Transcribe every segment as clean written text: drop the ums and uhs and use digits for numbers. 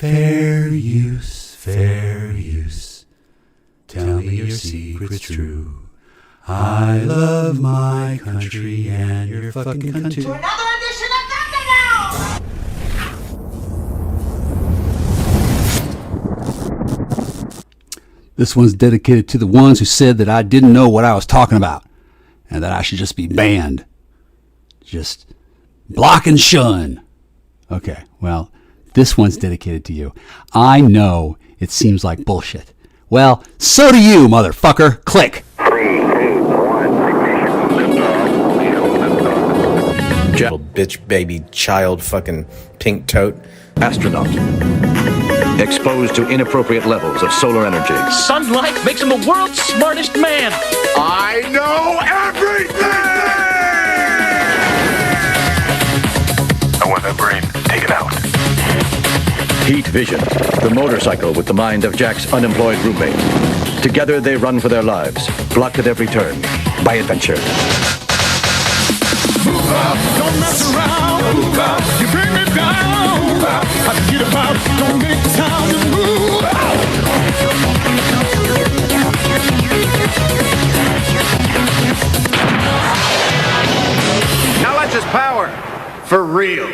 Fair use, fair use. Tell me your secret's true. I love my country and your fucking country. To another edition of Thunderdome! This one's dedicated to the ones who said that I didn't know what I was talking about and that I should just be banned. Just block and shun. Okay, well, this one's dedicated to you. I know it seems like bullshit. Well, so do you, motherfucker. Click. 3, 2, 1, ignition. Bitch, baby, child, fucking pink tote. Astronaut. Exposed to inappropriate levels of solar energy. Sunlight makes him the world's smartest man. I know everything! I want that brain taken out. Heat Vision. The motorcycle with the mind of Jack's unemployed roommate. Together they run for their lives, blocked at every turn by adventure. Move out, don't mess around. Move out, you bring me down. Move out, I forget about, don't make time to move out. Knowledge is power. For real.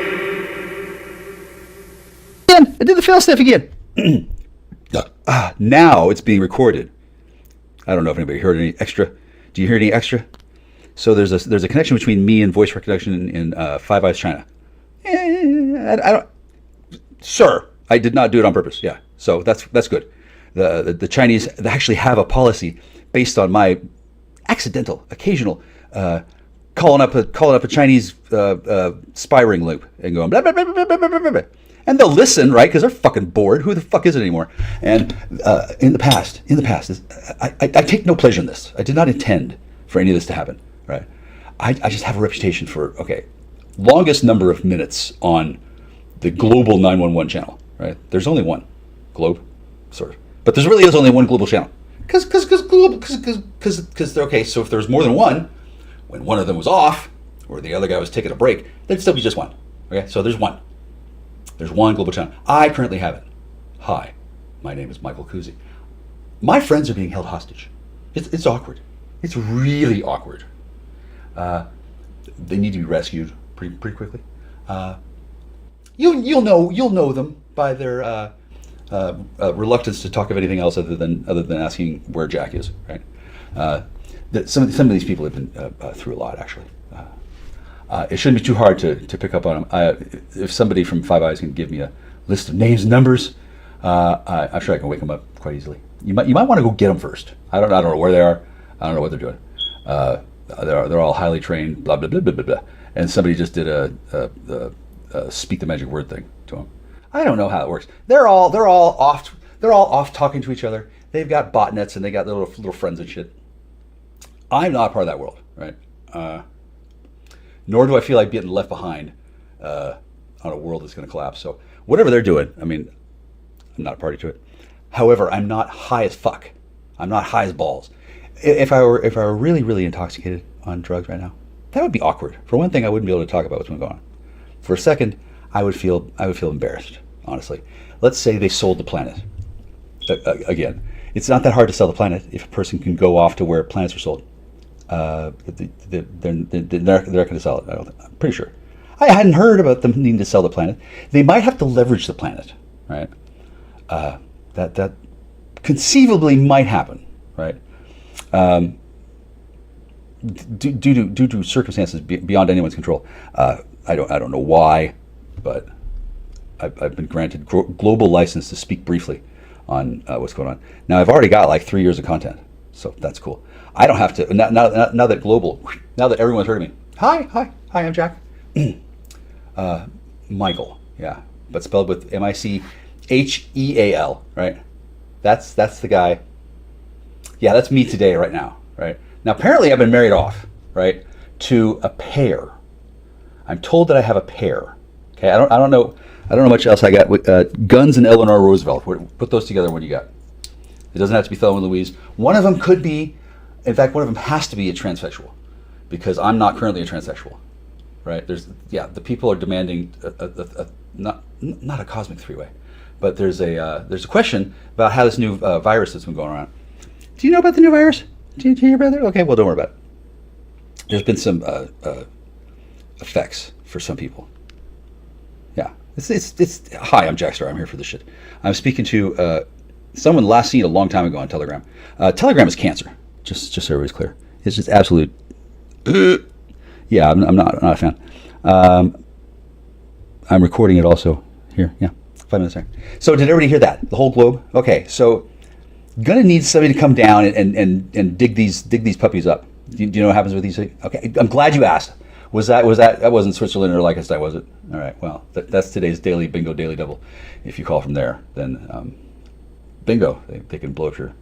I did the fail stuff again. Now it's being recorded. I don't know if anybody heard any extra. Do you hear any extra? So there's a connection between me and voice recognition in Five Eyes China. I don't, sir. I did not do it on purpose. Yeah, so that's good. The Chinese actually have a policy based on my accidental, occasional calling up a Chinese spy ring loop and going blah blah blah blah blah blah blah blah. And they'll listen, right? Because they're fucking bored. Who the fuck is it anymore? And in the past, I take no pleasure in this. I did not intend for any of this to happen, right? I just have a reputation for, longest number of minutes on the global 911 channel, right? There's only one globe, sort of. But there really is only one global channel. Because they're okay, so if there's more than one, when one of them was off, or the other guy was taking a break, there'd still be just one, okay? So there's one. There's one global channel. I currently have it. Hi, my name is Michael Kuzi. My friends are being held hostage. It's awkward. It's really awkward. They need to be rescued pretty quickly. You'll know them by their reluctance to talk of anything else other than asking where Jack is. Right. Some of these people have been through a lot, actually. It shouldn't be too hard to pick up on them. If somebody from Five Eyes can give me a list of names and numbers, I'm sure I can wake them up quite easily. You might want to go get them first. I don't know where they are. I don't know what they're doing. They're all highly trained. Blah blah blah blah blah blah. And somebody just did a speak the magic word thing to them. I don't know how it works. They're all off talking to each other. They've got botnets and they got little friends and shit. I'm not part of that world, right? Nor do I feel like getting left behind on a world that's going to collapse. So whatever they're doing, I mean, I'm not a party to it. However, I'm not high as fuck. I'm not high as balls. If I were really, really intoxicated on drugs right now, that would be awkward. For one thing, I wouldn't be able to talk about what's going on. For a second, I would feel embarrassed, honestly. Let's say they sold the planet. Again, it's not that hard to sell the planet if a person can go off to where planets are sold. They're not going to sell it. I'm pretty sure. I hadn't heard about them needing to sell the planet. They might have to leverage the planet, right? That conceivably might happen, right? Due to circumstances beyond anyone's control. I don't know why, but I've been granted global license to speak briefly on what's going on. Now I've already got like 3 years of content, so that's cool. I don't have to now that everyone's heard of me. Hi, I'm Jack. Michael, yeah, but spelled with Micheal, right? That's the guy. Yeah, that's me today, right now, right? Now apparently I've been married off, right, to a pair. I'm told that I have a pair. Okay, I don't know much else I got. Guns and Eleanor Roosevelt. Put those together. What do you got? It doesn't have to be Thelma and Louise. One of them could be. In fact, one of them has to be a transsexual, because I'm not currently a transsexual, right? The people are demanding not a cosmic three-way, But there's a question about how this new virus that's been going around. Do you know about the new virus? Did you hear about it? Okay, well, don't worry about it. There's been some effects for some people. Yeah, it's. Hi, I'm Jack Star. I'm here for this shit. I'm speaking to someone last seen a long time ago on Telegram. Telegram is cancer. Just so everybody's clear. It's just absolute. Yeah, I'm not a fan. I'm recording it also here. Yeah, 5 minutes there. So did everybody hear that? The whole globe? Okay, so gonna need somebody to come down and dig these puppies up. Do you know what happens with these? Okay, I'm glad you asked. That wasn't Switzerland or Liechtenstein, was it? All right, well, that's today's daily bingo, daily double. If you call from there, then bingo, they can blow up your.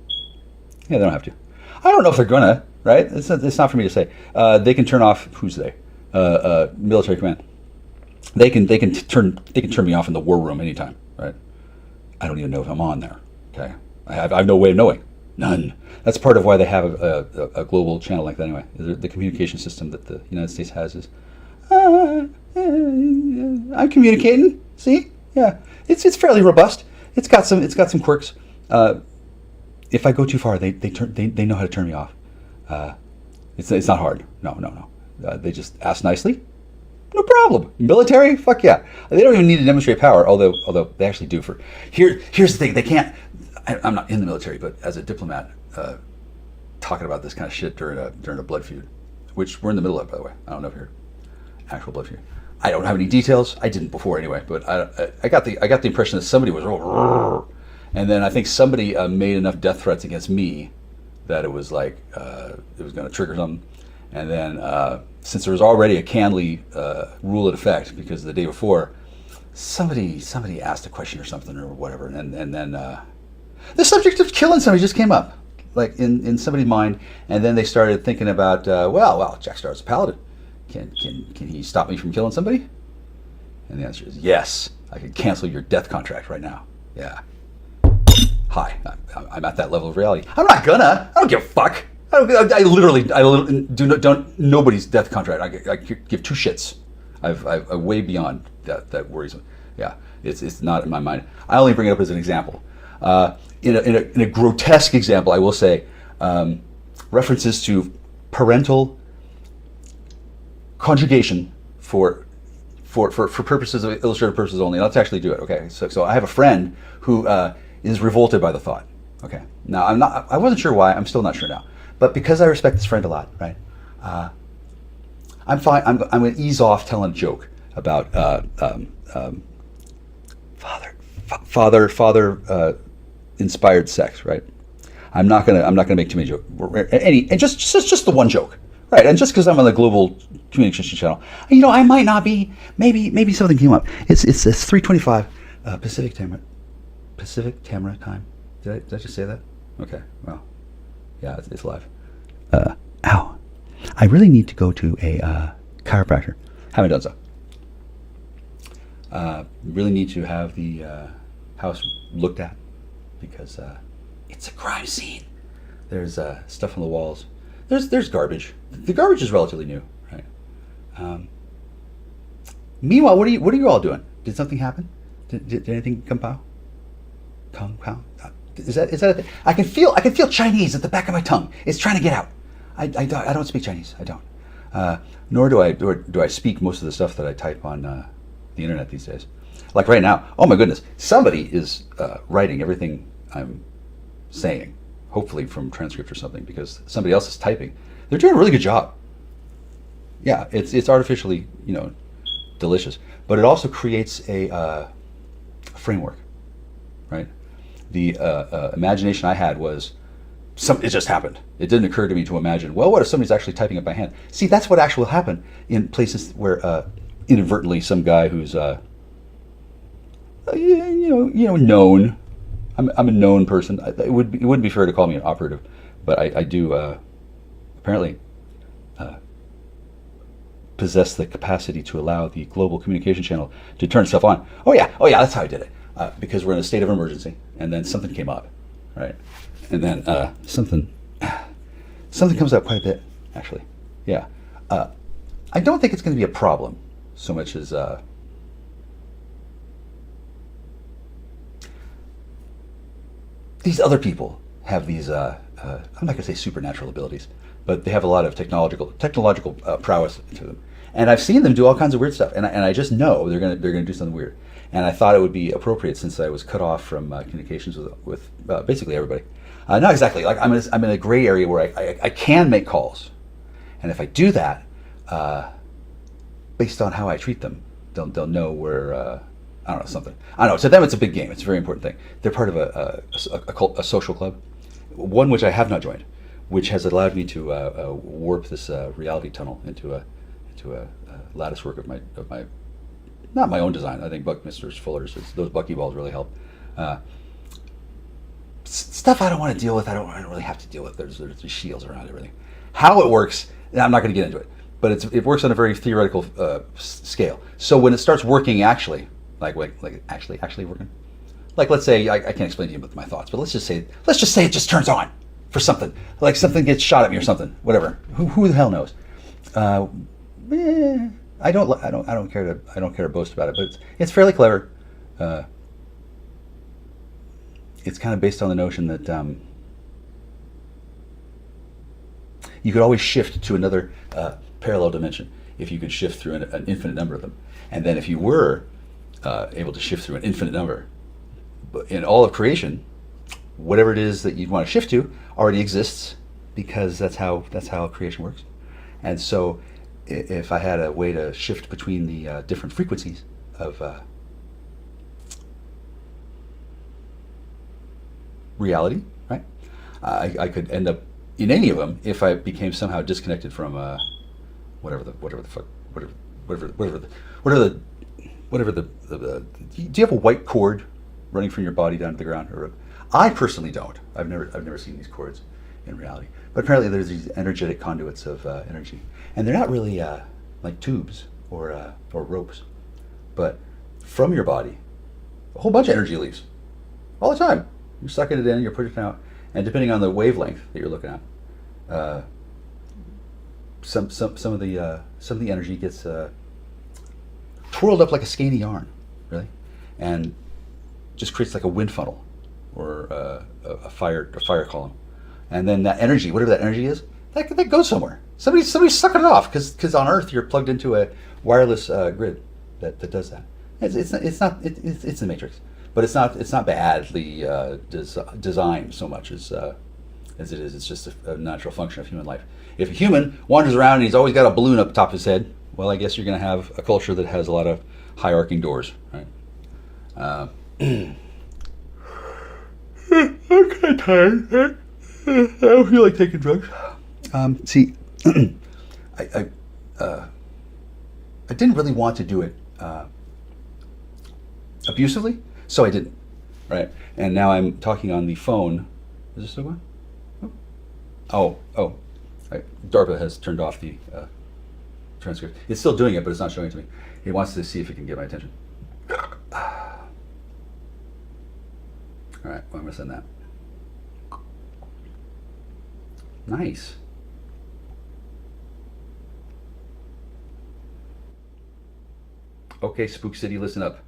Yeah, they don't have to. I don't know if they're gonna. Right? It's not for me to say. They can turn off. Who's they? Military command. They can turn me off in the war room anytime. Right? I don't even know if I'm on there. Okay. I have no way of knowing. None. That's part of why they have a global channel like that anyway. The communication system that the United States has is. I'm communicating. See? Yeah. It's fairly robust. It's got some quirks. If I go too far, they know how to turn me off. It's not hard. No. They just ask nicely. No problem. Military? Fuck yeah. They don't even need to demonstrate power, although they actually do. Here's the thing. They can't. I'm not in the military, but as a diplomat, talking about this kind of shit during a blood feud, which we're in the middle of, by the way. I don't know if you're actual blood feud. I don't have any details. I didn't before anyway, but I got the impression that somebody was and then I think somebody made enough death threats against me that it was like it was going to trigger something. And then since there was already a Canley rule in effect, because the day before somebody asked a question or something or whatever, and then the subject of killing somebody just came up, like in somebody's mind, and then they started thinking about well, Jack Star's a paladin. Can he stop me from killing somebody? And the answer is yes. I can cancel your death contract right now. Yeah. Hi, I'm at that level of reality. I'm not gonna. I don't give a fuck. I literally don't nobody's death contract. I give two shits. I'm way beyond that worries me. Yeah, it's not in my mind. I only bring it up as an example. In a grotesque example, I will say references to parental conjugation for purposes of illustrative purposes only. Let's actually do it. Okay, so I have a friend who is revolted by the thought. Okay, now I wasn't sure why. I'm still not sure now. But because I respect this friend a lot, right? I'm fine. I'm going to ease off telling a joke about father inspired sex, right? I'm not gonna make too many jokes. And just the one joke, right? And just because I'm on the global communication channel, I might not be. Maybe something came up. It's 3:25 Pacific Tamara time. Did I just say that? Okay. Well. Yeah, it's live. Ow. I really need to go to a chiropractor. Haven't done so. Really need to have the house looked at because it's a crime scene. There's stuff on the walls. There's garbage. The garbage is relatively new, right? Meanwhile, what are you all doing? Did something happen? Did anything come pow? Is that a thing? I can feel Chinese at the back of my tongue. It's trying to get out. I don't speak Chinese. I don't. Nor do I speak most of the stuff that I type on the internet these days. Like right now, oh my goodness, somebody is writing everything I'm saying, hopefully from transcript or something, because somebody else is typing. They're doing a really good job. Yeah, it's artificially delicious, but it also creates a framework, right? The imagination I had was it just happened. It didn't occur to me to imagine, well, what if somebody's actually typing it by hand? See, that's what actually will happen in places where inadvertently some guy who's known. I'm a known person. It wouldn't be fair to call me an operative, but I do apparently possess the capacity to allow the global communication channel to turn itself on. Oh yeah, that's how I did it. Because we're in a state of emergency, and then something came up, right? And then something comes up quite a bit, actually. Yeah, I don't think it's going to be a problem so much as these other people have these, I'm not going to say supernatural abilities, but they have a lot of technological prowess to them. And I've seen them do all kinds of weird stuff, and I just know they're gonna do something weird. And I thought it would be appropriate, since I was cut off from communications with basically everybody. Not exactly. Like I'm in a gray area where I can make calls, and if I do that, based on how I treat them, they'll know where I don't know, something. I don't know. To them, it's a big game. It's a very important thing. They're part of a social club, one which I have not joined, which has allowed me to warp this reality tunnel into a lattice work of my not my own design. I think Buckminster's Fuller's. Those buckyballs really help. Stuff I don't want to deal with. I don't really have to deal with. There's shields around everything. How it works, I'm not going to get into it. But it works on a very theoretical scale. So when it starts working actually, like actually working, like let's say I can't explain to you my thoughts, but let's just say it just turns on for something, like something gets shot at me or something, whatever. Who the hell knows? I don't care to boast about it, but it's fairly clever. It's kind of based on the notion that you could always shift to another parallel dimension if you could shift through an infinite number of them. And then if you were able to shift through an infinite number, in all of creation, whatever it is that you'd want to shift to already exists, because that's how creation works. And so if I had a way to shift between the different frequencies of reality, right? I could end up in any of them if I became somehow disconnected from whatever the do you have a white cord running from your body down to the ground? Or I personally don't. I've never seen these cords in reality. But apparently there's these energetic conduits of energy, and they're not really like tubes or ropes, but from your body, a whole bunch of energy leaves all the time. You're sucking it in, you're putting it out, and depending on the wavelength that you're looking at, some of the energy gets twirled up like a skein of yarn, really, and just creates like a wind funnel or a fire column, and then that energy, whatever that energy is, that goes somewhere. Somebody's sucking it off, because on Earth you're plugged into a wireless grid that does that. It's the Matrix, but it's not badly designed so much as it is. It's just a natural function of human life. If a human wanders around and he's always got a balloon up the top of his head, well, I guess you're going to have a culture that has a lot of high arcing doors, right? I'm kind of tired. I don't feel like taking drugs. See, I didn't really want to do it abusively, so I didn't, right? And now I'm talking on the phone. Is this still going? Oh. Right. DARPA has turned off the transcript. It's still doing it, but it's not showing it to me. He wants to see if he can get my attention. All right, well, I'm going to send that. Nice. Okay, Spook City, listen up.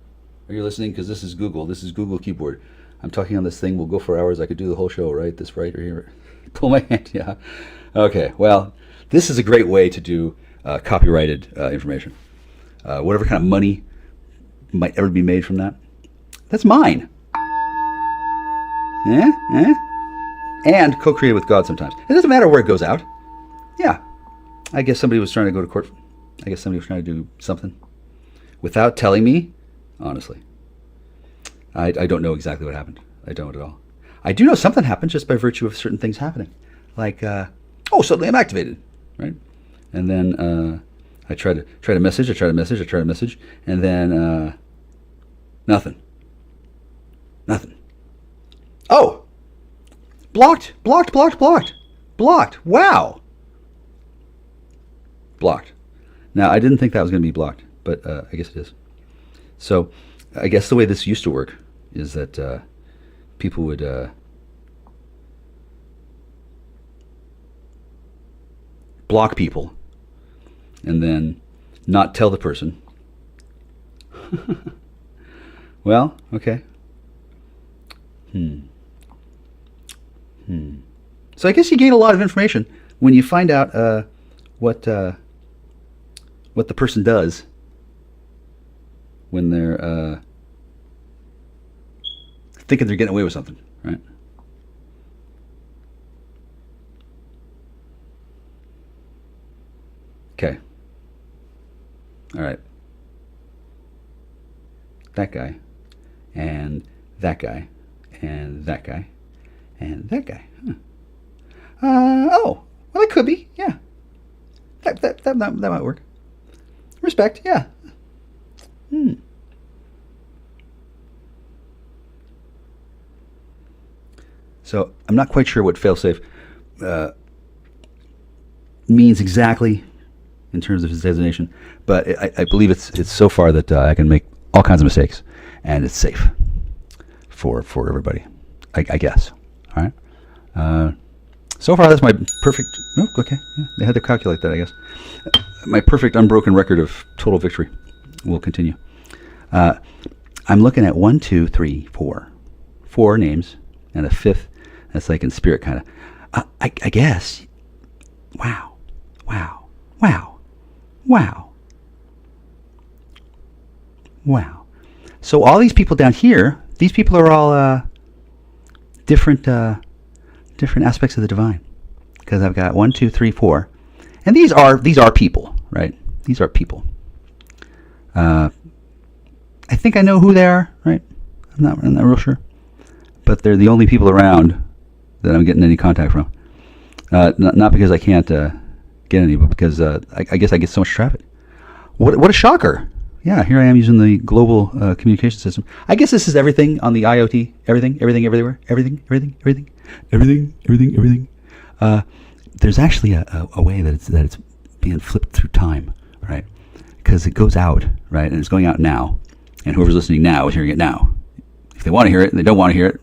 Are you listening? Because this is Google. This is Google Keyboard. I'm talking on this thing. We'll go for hours. I could do the whole show, right? This right here. Pull my hand. Yeah. Okay. Well, this is a great way to do copyrighted information. Whatever kind of money might ever be made from that, that's mine. And co-created with God sometimes. It doesn't matter where it goes out. Yeah. I guess somebody was trying to go to court. I guess somebody was trying to do something without telling me. Honestly, I don't know exactly what happened. I don't at all. I do know something happened just by virtue of certain things happening. Like, suddenly I'm activated, right? And then I try to message, and then nothing. Oh! Blocked. Wow! Blocked. Now, I didn't think that was going to be blocked, but I guess it is. So, I guess the way this used to work is that people would block people and then not tell the person. Well, okay. So I guess you gain a lot of information when you find out what the person does when they're thinking they're getting away with something, right? Okay. All right. That guy, and that guy, and that guy, and that guy. Oh, well, it could be. Yeah. That might work. Respect. Yeah. So I'm not quite sure what failsafe means exactly in terms of his designation, but I believe it's so far that I can make all kinds of mistakes, and it's safe for everybody, I guess. All right. So far, that's my perfect. Oh, okay. Yeah, they had to calculate that, I guess. My perfect unbroken record of total victory will continue. I'm looking at 1, 2, 3, 4 names, and a fifth. That's like in spirit, kind of. I guess. Wow. So all these people down here, these people are all different aspects of the divine. Because I've got 1, 2, 3, 4, and these are people, right? These are people. I think I know who they are, right? I'm not real sure, but they're the only people around that I'm getting any contact from. Not because I can't get any, but because I guess I get so much traffic. What a shocker! Yeah, here I am using the global communication system. I guess this is everything on the IoT. Everything, everywhere. Everything. There's actually a way that it's being flipped through time, right? Because it goes out, right, and it's going out now, and whoever's listening now is hearing it now. If they want to hear it and they don't want to hear it,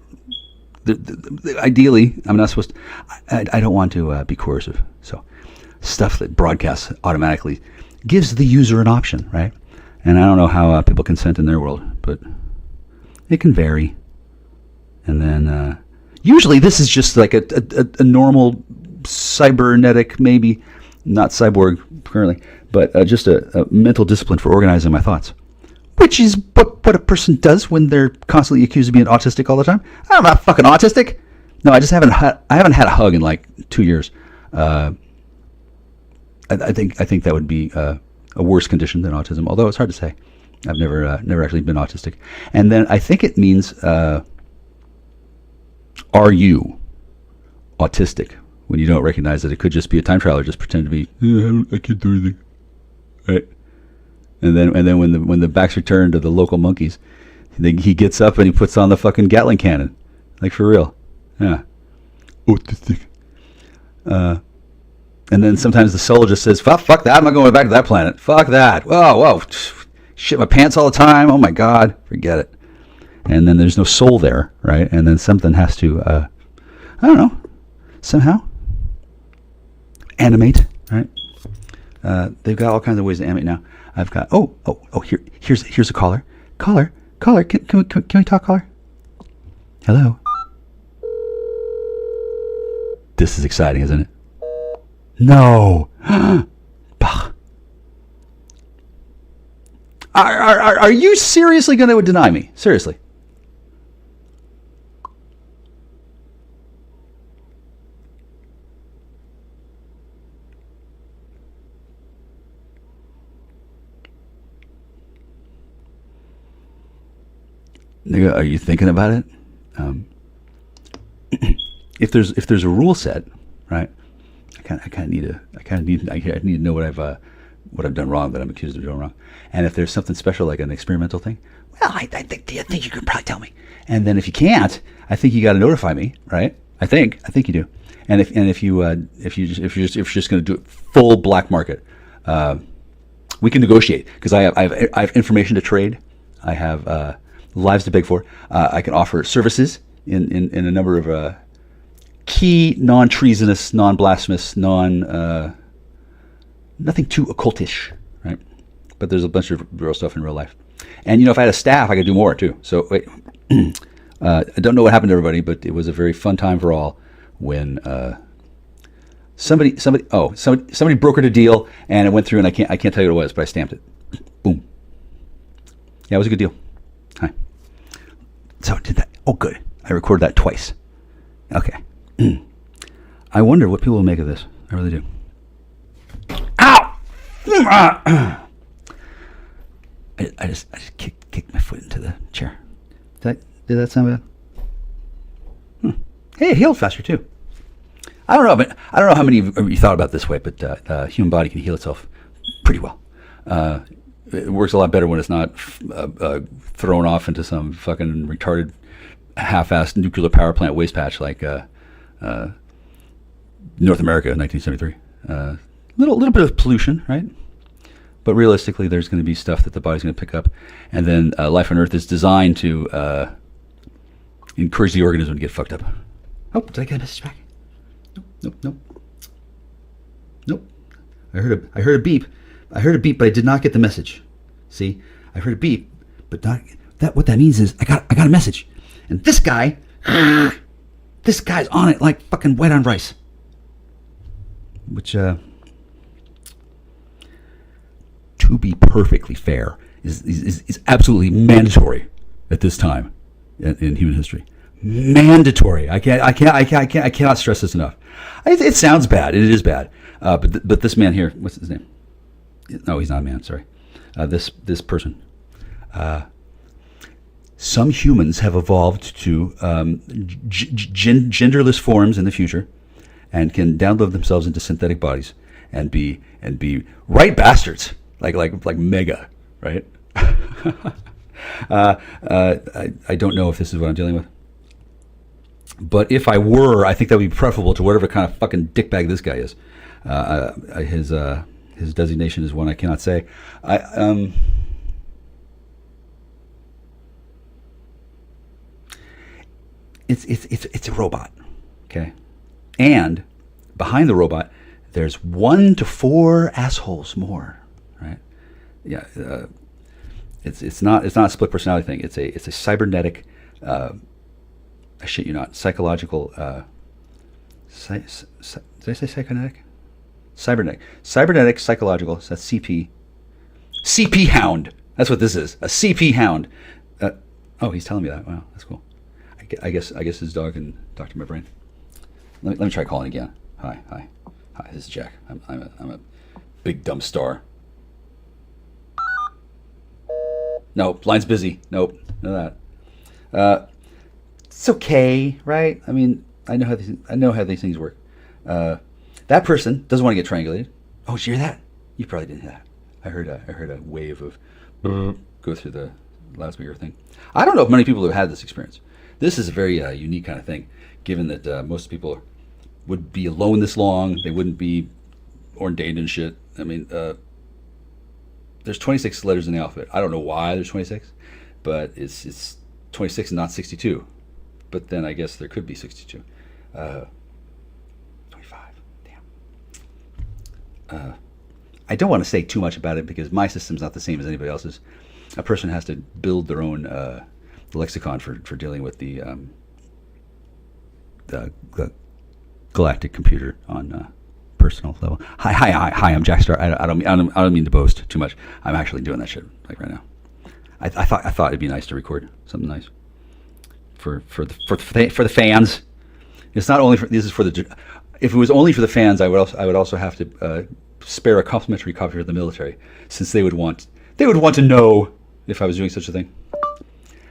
ideally, I'm not supposed to. I don't want to be coercive. So stuff that broadcasts automatically gives the user an option, right? And I don't know how people consent in their world, but it can vary. And then usually this is just like a normal cybernetic, maybe not cyborg currently, but just a mental discipline for organizing my thoughts, which is what a person does when they're constantly accused of being autistic all the time. I'm not fucking autistic. No, I just haven't had a hug in like 2 years. I think that would be a worse condition than autism, although it's hard to say. I've never actually been autistic. And then I think it means, are you autistic? When you don't recognize that it could just be a time traveler, just pretend to be, I can't do anything, right? And then when the backs are turned to the local monkeys, he gets up and he puts on the fucking Gatling cannon, like for real, yeah, autistic. And then sometimes the soul just says, fuck that, I'm not going back to that planet. Fuck that. Whoa, shit my pants all the time. Oh my God, forget it. And then there's no soul there, right? And then something has to, I don't know, somehow animate, right? They've got all kinds of ways to animate now. I've got, here's a caller. Caller, can we talk, caller? Hello. This is exciting, isn't it? No. Are you seriously going to deny me? Seriously? Nigga, are you thinking about it? If there's a rule set, right? I need to know what I've done wrong, that I'm accused of doing wrong. And if there's something special like an experimental thing, well, I think you can probably tell me. And then if you can't, I think you got to notify me, right? I think you do. And if you're just going to do it full black market, we can negotiate, because I have information to trade. I have lives to beg for. I can offer services in a number of key non-treasonous, non-blasphemous, nothing too occultish, right? But there's a bunch of real stuff in real life. And if I had a staff, I could do more too. So wait, I don't know what happened to everybody, but it was a very fun time for all when Somebody brokered a deal, and it went through, and I can't tell you what it was, but I stamped it. Boom. Yeah, it was a good deal. Hi. So I did that. Oh, good. I recorded that twice. Okay. I wonder what people will make of this. I really do. Ow! I just kicked my foot into the chair. Did that sound bad? Hey, it healed faster too. I don't know how many of you thought about it this way, but the human body can heal itself pretty well. It works a lot better when it's not thrown off into some fucking retarded, half-assed nuclear power plant waste patch like North America in 1973. Little bit of pollution, right? But realistically, there's going to be stuff that the body's going to pick up, and then life on Earth is designed to encourage the organism to get fucked up. Oh, did I get a message back? Nope. I heard a beep. But I did not get the message. See, I heard a beep, but not that. What that means is I got a message, and this guy's on it like fucking white on rice. Which, to be perfectly fair, is absolutely mandatory at this time in human history. Mandatory. I cannot stress this enough. It sounds bad. It is bad. But this man here, what's his name? No, he's not a man. Sorry. This person. Some humans have evolved to genderless forms in the future, and can download themselves into synthetic bodies and be right bastards, like mega, right? I don't know if this is what I'm dealing with. But if I were, I think that would be preferable to whatever kind of fucking dickbag this guy is. His designation is one I cannot say. It's a robot, okay? And behind the robot, there's 1 to 4 assholes more, right? Yeah, it's not a split personality thing. It's a cybernetic. I shit you not. Psychological. Did I say psychonetic? Cybernetic, psychological. So that's CP. CP hound. That's what this is. A CP hound. Oh, he's telling me that. Wow, that's cool. I guess his dog can talk to my brain. Let me try calling again. Hi. This is Jack. I'm a big dumb star. Nope, line's busy. Nope, none of that. It's okay, right? I mean, I know how these things work. That person doesn't want to get triangulated. Oh, did you hear that? You probably didn't hear that. I heard a wave of go through the loudspeaker thing. I don't know if many people have had this experience. This is a very unique kind of thing, given that most people would be alone this long. They wouldn't be ordained and shit. I mean, there's 26 letters in the alphabet. I don't know why there's 26, but it's 26 and not 62. But then I guess there could be 62. 25. Damn. I don't want to say too much about it because my system's not the same as anybody else's. A person has to build their own lexicon for dealing with the galactic computer on personal level. Hi. I'm Jack Star. I don't mean to boast too much. I'm actually doing that shit like right now. I thought it'd be nice to record something nice for the fans. It's not only this is for the. If it was only for the fans, I would also have to spare a complimentary copy for the military, since they would want to know if I was doing such a thing.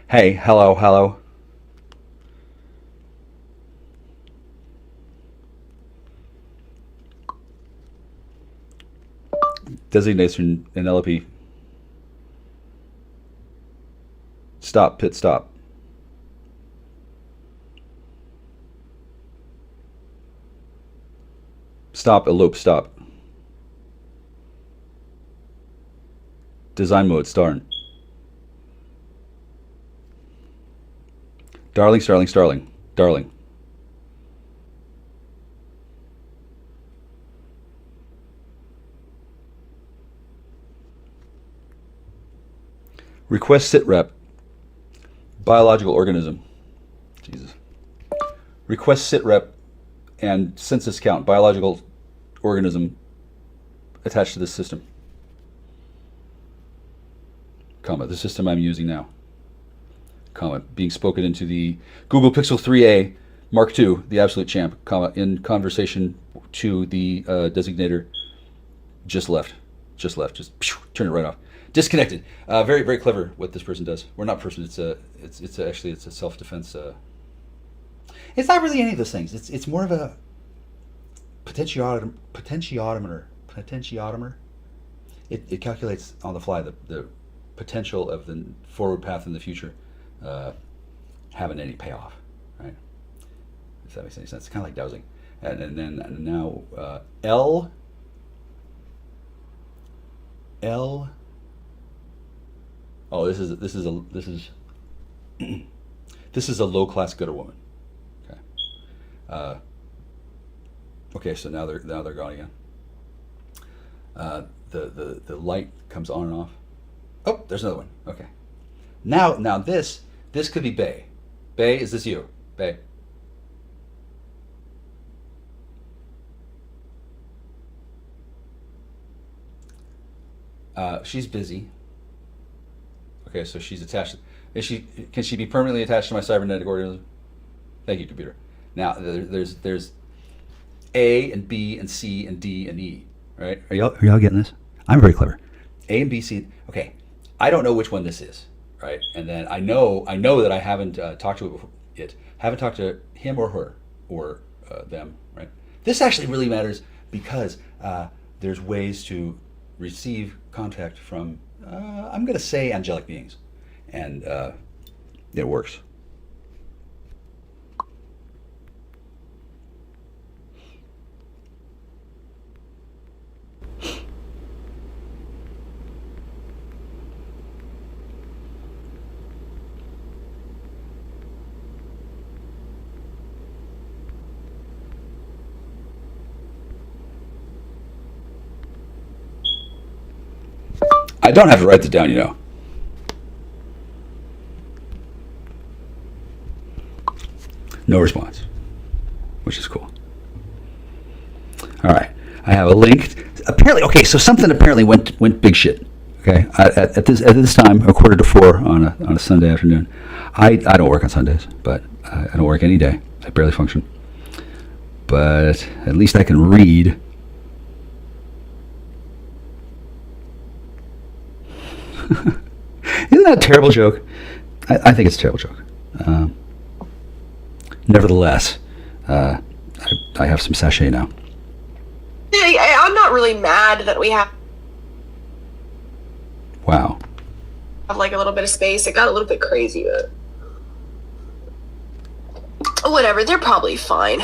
Hey, hello. Designation in LP. Stop, pit stop. Stop, elope, stop. Design mode, starn. Darling. Request sit rep. Biological organism. Jesus. Request sit rep and census count. Biological organism attached to this system, comma, the system I'm using now, comma, being spoken into the Google Pixel 3a Mark II, the absolute champ, comma, in conversation to the designator just left, just turn it right off. Disconnected. Very, very clever what this person does. Or not person, it's actually a self-defense. It's not really any of those things. It's more of a potentiometer. It calculates on the fly the potential of the forward path in the future having any payoff, right? If that makes any sense. It's kind of like dowsing. And now L. Oh, this is a low class gooder woman. Okay. Okay, so now they're gone again. The light comes on and off. Oh, there's another one. Okay. Now this could be Bay. Bay, is this you? Bay. She's busy. Okay, so she's attached. Can she be permanently attached to my cybernetic organism? Thank you, computer. Now there's A and B and C and D and E. Right? Are y'all getting this? I'm very clever. A and B, C. Okay, I don't know which one this is. Right? And then I know that I haven't talked to it. Haven't talked to him or her or them. Right? This actually really matters because there's ways to receive contact from I'm going to say angelic beings, and it works. I don't have to write this down, you know. No response, which is cool. All right, I have a link. Apparently, okay, so something apparently went big shit. Okay, at this time, 3:45 on a Sunday afternoon. I don't work on Sundays, but I don't work any day. I barely function. But at least I can read. Isn't that a terrible joke? I think it's a terrible joke. Nevertheless, I have some sachet now. I'm not really mad that we have Wow. like a little bit of space. It got a little bit crazy, but whatever. They're probably fine.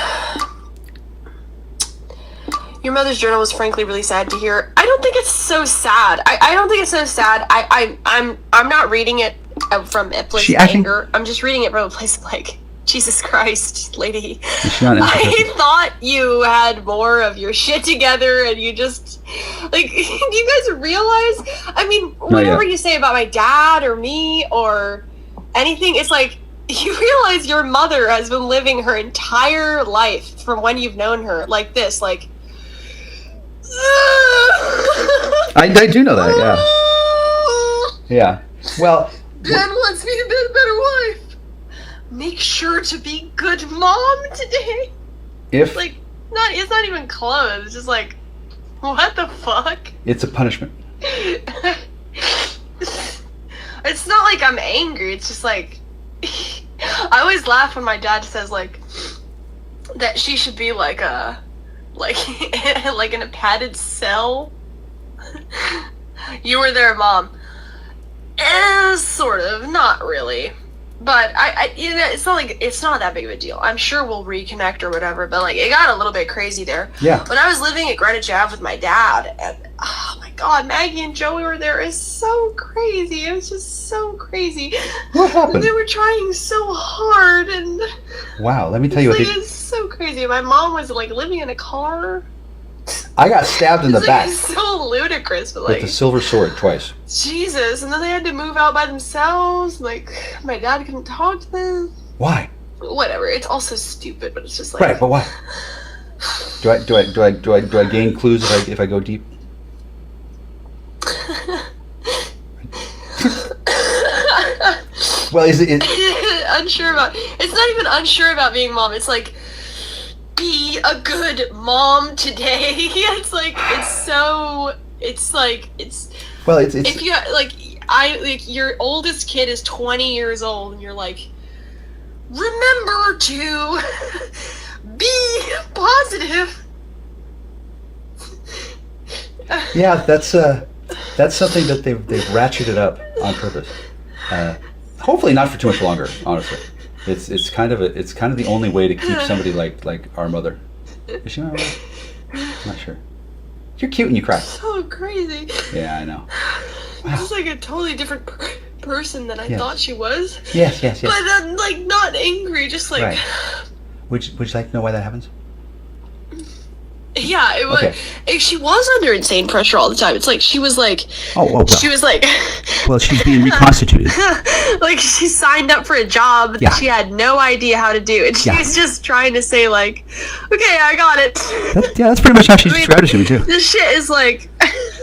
Your mother's journal was frankly really sad to hear. I don't think it's so sad. I don't think it's so sad. I'm not reading it from a place of anger. I'm just reading it from a place of like, Jesus Christ, lady. I thought you had more of your shit together and you just, like, do you guys realize? I mean, whatever you say about my dad or me or anything, it's like, you realize your mother has been living her entire life from when you've known her like this, like, I do know that, yeah. Yeah. Well, Dad wants me to be a better wife. Make sure to be good mom today. If like, it's not even close. It's just like, what the fuck? It's a punishment. It's not like I'm angry. It's just like, I always laugh when my dad says like that she should be like like in a padded cell. You were there, Mom. Sort of, not really. But I you know, it's not that big of a deal. I'm sure we'll reconnect or whatever, but like it got a little bit crazy there. Yeah. When I was living at Greenwich Ave with my dad, and oh my god, Maggie and Joey were there. It's so crazy. It was just so crazy. What happened? They were trying so hard, and wow, let me tell you what it's so crazy. My mom was like living in a car. I got stabbed in the back. It's so ludicrous, but like with a silver sword twice. Jesus, and then they had to move out by themselves. Like my dad couldn't talk to them. Why? Whatever. It's also stupid, but it's just like right, but why? Do I gain clues if I go deep? Well, is it unsure about? It's not even unsure about being mom. It's like, be a good mom today. It's like well, it's if you your oldest kid is 20 years old and you're like, remember to be positive. Yeah, that's something that they've ratcheted up on purpose. Hopefully not for too much longer. Honestly, it's kind of the only way to keep somebody like our mother. Is she my mother? I'm not sure. You're cute and you cry. So crazy. Yeah, I know. Wow. She's like a totally different person than I thought she was. Yes. But I'm like not angry, just like. Right. Would you like to know why that happens? Yeah, it was. Okay. She was under insane pressure all the time. It's like she was like. Well. She was like. Well, she's being reconstituted. Like she signed up for a job that she had no idea how to do, and she was just trying to say like, "Okay, I got it." That's pretty much how she described it to me too. This shit is like.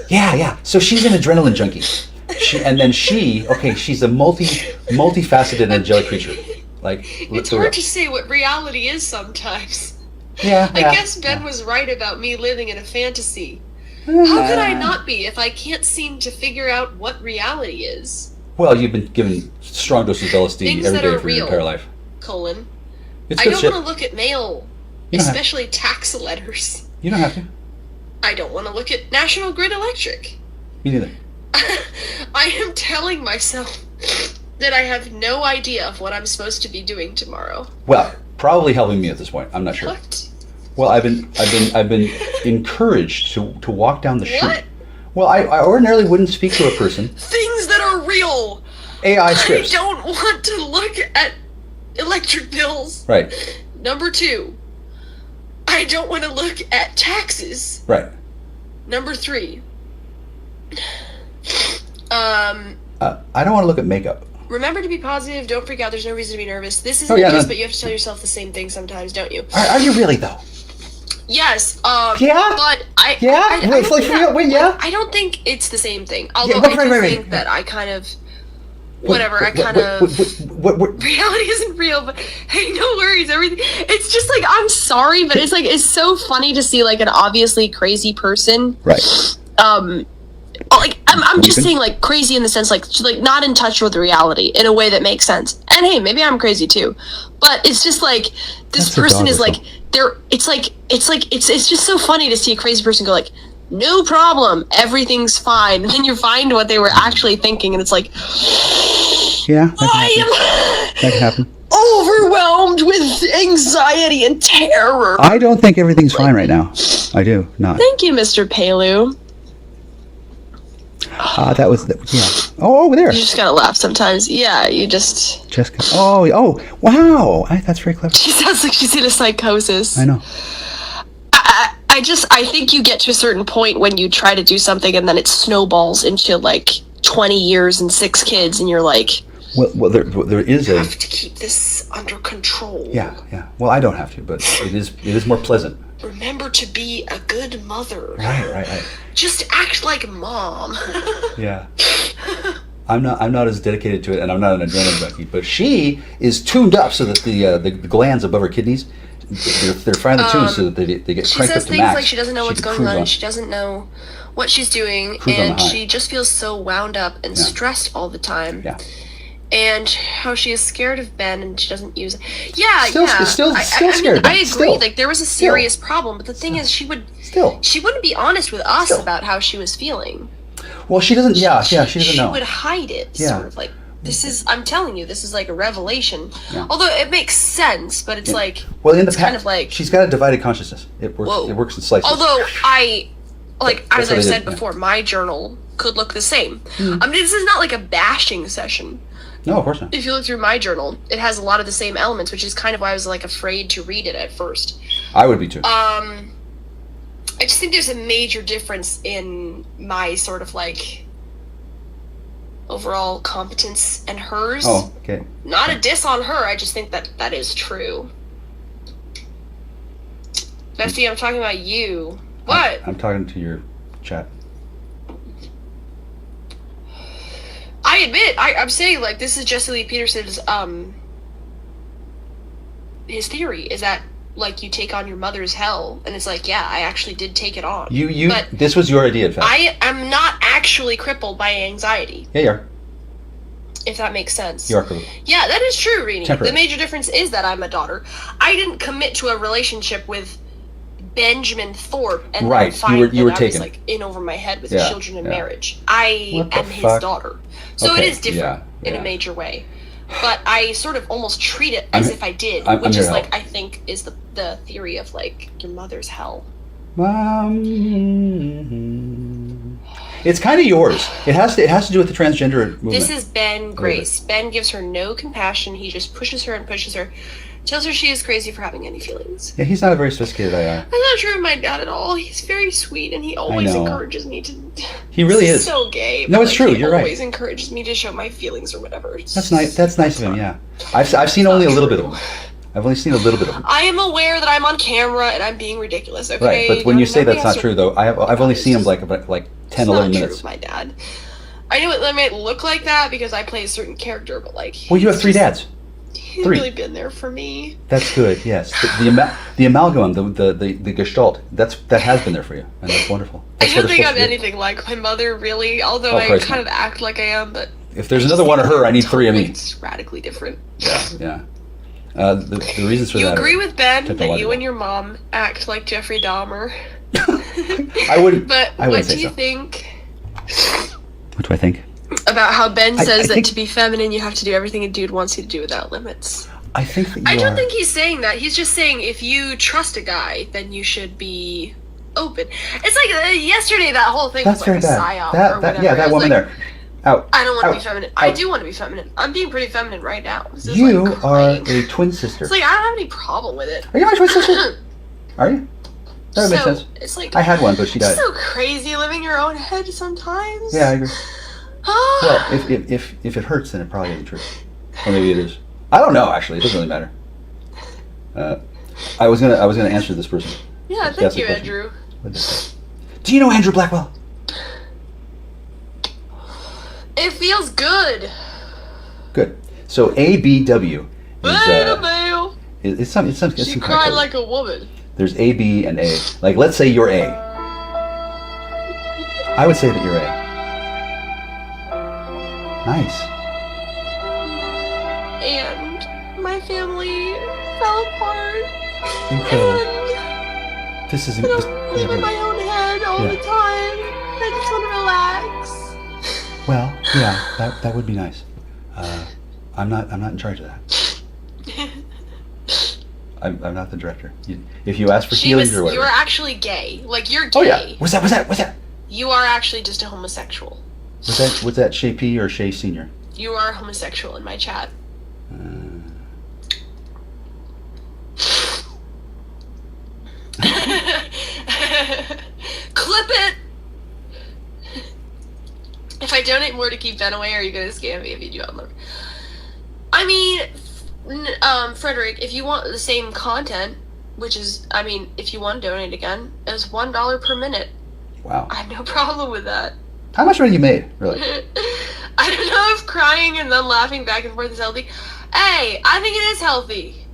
Yeah. So she's an adrenaline junkie, she's a multifaceted angelic creature. Like it's hard to say what reality is sometimes. Yeah. I guess Ben was right about me living in a fantasy. How could I not be if I can't seem to figure out what reality is? Well, you've been given strong doses of LSD Things every that day are for your real, entire life. Colin. It's I good don't shit. want to look at mail, You don't have- especially tax letters. You don't have to. I don't want to look at National Grid Electric. Me neither. I am telling myself that I have no idea of what I'm supposed to be doing tomorrow. Well, probably helping me at this point. I'm not sure. What? Well, I've been encouraged to walk down the street. What? Well, I ordinarily wouldn't speak to a person. Things that are real. AI scripts. I don't want to look at electric bills. Right. Number 2, I don't want to look at taxes. Right. Number 3, I don't want to look at makeup. remember to be positive. Don't freak out. There's no reason to be nervous. This isn't but you have to tell yourself the same thing sometimes, don't you? Are you really though? Yes. Yeah. But I don't think it's the same thing. Although I think that I kind of. Whatever, reality isn't real, but hey, no worries, everything. It's just like, I'm sorry, but it's like, it's so funny to see like an obviously crazy person. Right. Like, I'm just saying like crazy in the sense like not in touch with reality in a way that makes sense. And hey, maybe I'm crazy too, but it's just like, this person is like, it's just so funny to see a crazy person go like, no problem, everything's fine. And then you find what they were actually thinking, and it's like, yeah, that can happen. Overwhelmed with anxiety and terror. I don't think everything's fine right now. I do not. Thank you, Mr. Palu. That was Oh, over there. You just gotta laugh sometimes. Yeah, you just. Jessica. Oh, wow. That's very clever. She sounds like she's in a psychosis. I know. I think you get to a certain point when you try to do something and then it snowballs into like 20 years and 6 kids, and you're like, well, there is I have to keep this under control. Yeah. Well, I don't have to, but it is more pleasant. Remember to be a good mother. Right. Just act like mom. Yeah. I'm not as dedicated to it, and I'm not an adrenaline junkie, but she is tuned up so that the glands above her kidneys, they're finely tuned so that they get cranked up to max. She says things like she doesn't know what's going on, she doesn't know what she's doing, and she just feels so wound up and stressed all the time. Yeah. And how she is scared of Ben and she doesn't use it. Yeah, still scared. I agree. Like there was a serious problem, but the thing is, she wouldn't be honest with us about how she was feeling. Well, she doesn't. Yeah, she doesn't know. She would hide it, sort of like. This is, I'm telling you, this is like a revelation. Yeah. Although it makes sense, but it's like, well, in the kind of like, she's got a divided consciousness. It works. Whoa. It works in slices. Although as I've said before, my journal could look the same. I mean, this is not like a bashing session. No, of course not. If you look through my journal, it has a lot of the same elements, which is kind of why I was like afraid to read it at first. I would be too. I just think there's a major difference in my sort of like overall competence and hers. Oh, okay. Not a diss on her, I just think that is true. Bestie, I'm talking about you. What? I'm talking to your chat. I admit, I'm saying, like, this is Jesse Lee Peterson's, his theory is that, like, you take on your mother's hell, and it's like, yeah, I actually did take it on. But this was your idea, in fact. I am not actually crippled by anxiety. Yeah, you are. If that makes sense. You are crippled. Yeah, that is true, Rini. Temporary. The major difference is that I'm a daughter. I didn't commit to a relationship with Benjamin Thorpe and right. then find You were that taken. I was, like, in over my head with Yeah, children and yeah. marriage. I What the am his fuck? daughter. So Okay, it is different in yeah. a major way. But I sort of almost treat it as if I did, I'm which here is, to like, help. I think is the theory of, like, your mother's hell. It's kind of yours. It has to do with the transgender movement. This is Ben Grace. Ben gives her no compassion. He just pushes her and pushes her. Tells her she is crazy for having any feelings. Yeah, he's not a very sophisticated IR. That's not true of my dad at all. He's very sweet, and he always know. encourages me to... He really This is. so gay. No, but, it's true. He You're right. always encourages me to show my feelings or whatever. That's nice. That's nice of him. Yeah, I've seen only a little bit of him. I've only seen a little bit of him. I am aware that I'm on camera and I'm being ridiculous, okay? Right, but when you say Nobody that's not has true, to- though, I've only seen him like 10, It's 11 not minutes. true, my dad. I know it might look like that because I play a certain character, but, like... Well, you have 3 dads. He's 3. really been there for me. That's good. Yes, the amalgam, the gestalt. That has been there for you, and that's wonderful. That's I don't what it's think I'm supposed to be. anything like my mother, really, although Oh, I Christ, kind no. of act like I am, but... If there's another one of her, I need 3 of me. It's radically different. Yeah. The reasons for You that. agree are with Ben that you technological. and your mom act like Jeffrey Dahmer. I wouldn't. But I what wouldn't do say you so. think What do I think? about how Ben I says that think- to be feminine you have to do everything a dude wants you to do without limits? I think that you I don't are- think he's saying that. He's just saying if you trust a guy, then you should be open. It's like yesterday that whole thing That's was very like a bad. psyop or That whatever. yeah, It that was woman like, there. Out. I don't want to be Out. feminine. I Out. do want to be feminine. I'm being pretty feminine right now. This is You like are crying. a twin sister. It's like I don't have any problem with it. Are you my twin sister? Are you? That would make So, sense. it's like I had one, but she it's died. so crazy living your own head sometimes. Yeah, I agree. Well, if it hurts, then it probably isn't true. Or maybe it is. I don't know. Actually, it doesn't really matter. I was gonna answer this person. Yeah, That's thank the you, question. Andrew. What did it say? Do you know Andrew Blackwell? It feels good. Good. So ABW Bail. it's some She kind of cried code. like a woman. There's A, B, and A. Like, let's say you're A. I would say that you're A. Nice. And my family fell apart. Incredible. And This is I don't live in my own head all Yeah. the time. I just want to relax. Well, yeah, that would be nice. I'm not in charge of that. I'm not the director. If you ask for healings or You whatever. are actually gay. Like, you're gay. Oh yeah. What's that? You are actually just a homosexual. Was that Shay P or Shay Senior? You are homosexual in my chat. Clip it! If I donate more to keep Ben away, are you going to scam me if you do unload? I mean, Frederick, if you want the same content, which is, I mean, if you want to donate again, it's $1 per minute. Wow. I have no problem with that. How much money you made, really? I don't know if crying and then laughing back and forth is healthy. Hey, I think it is healthy.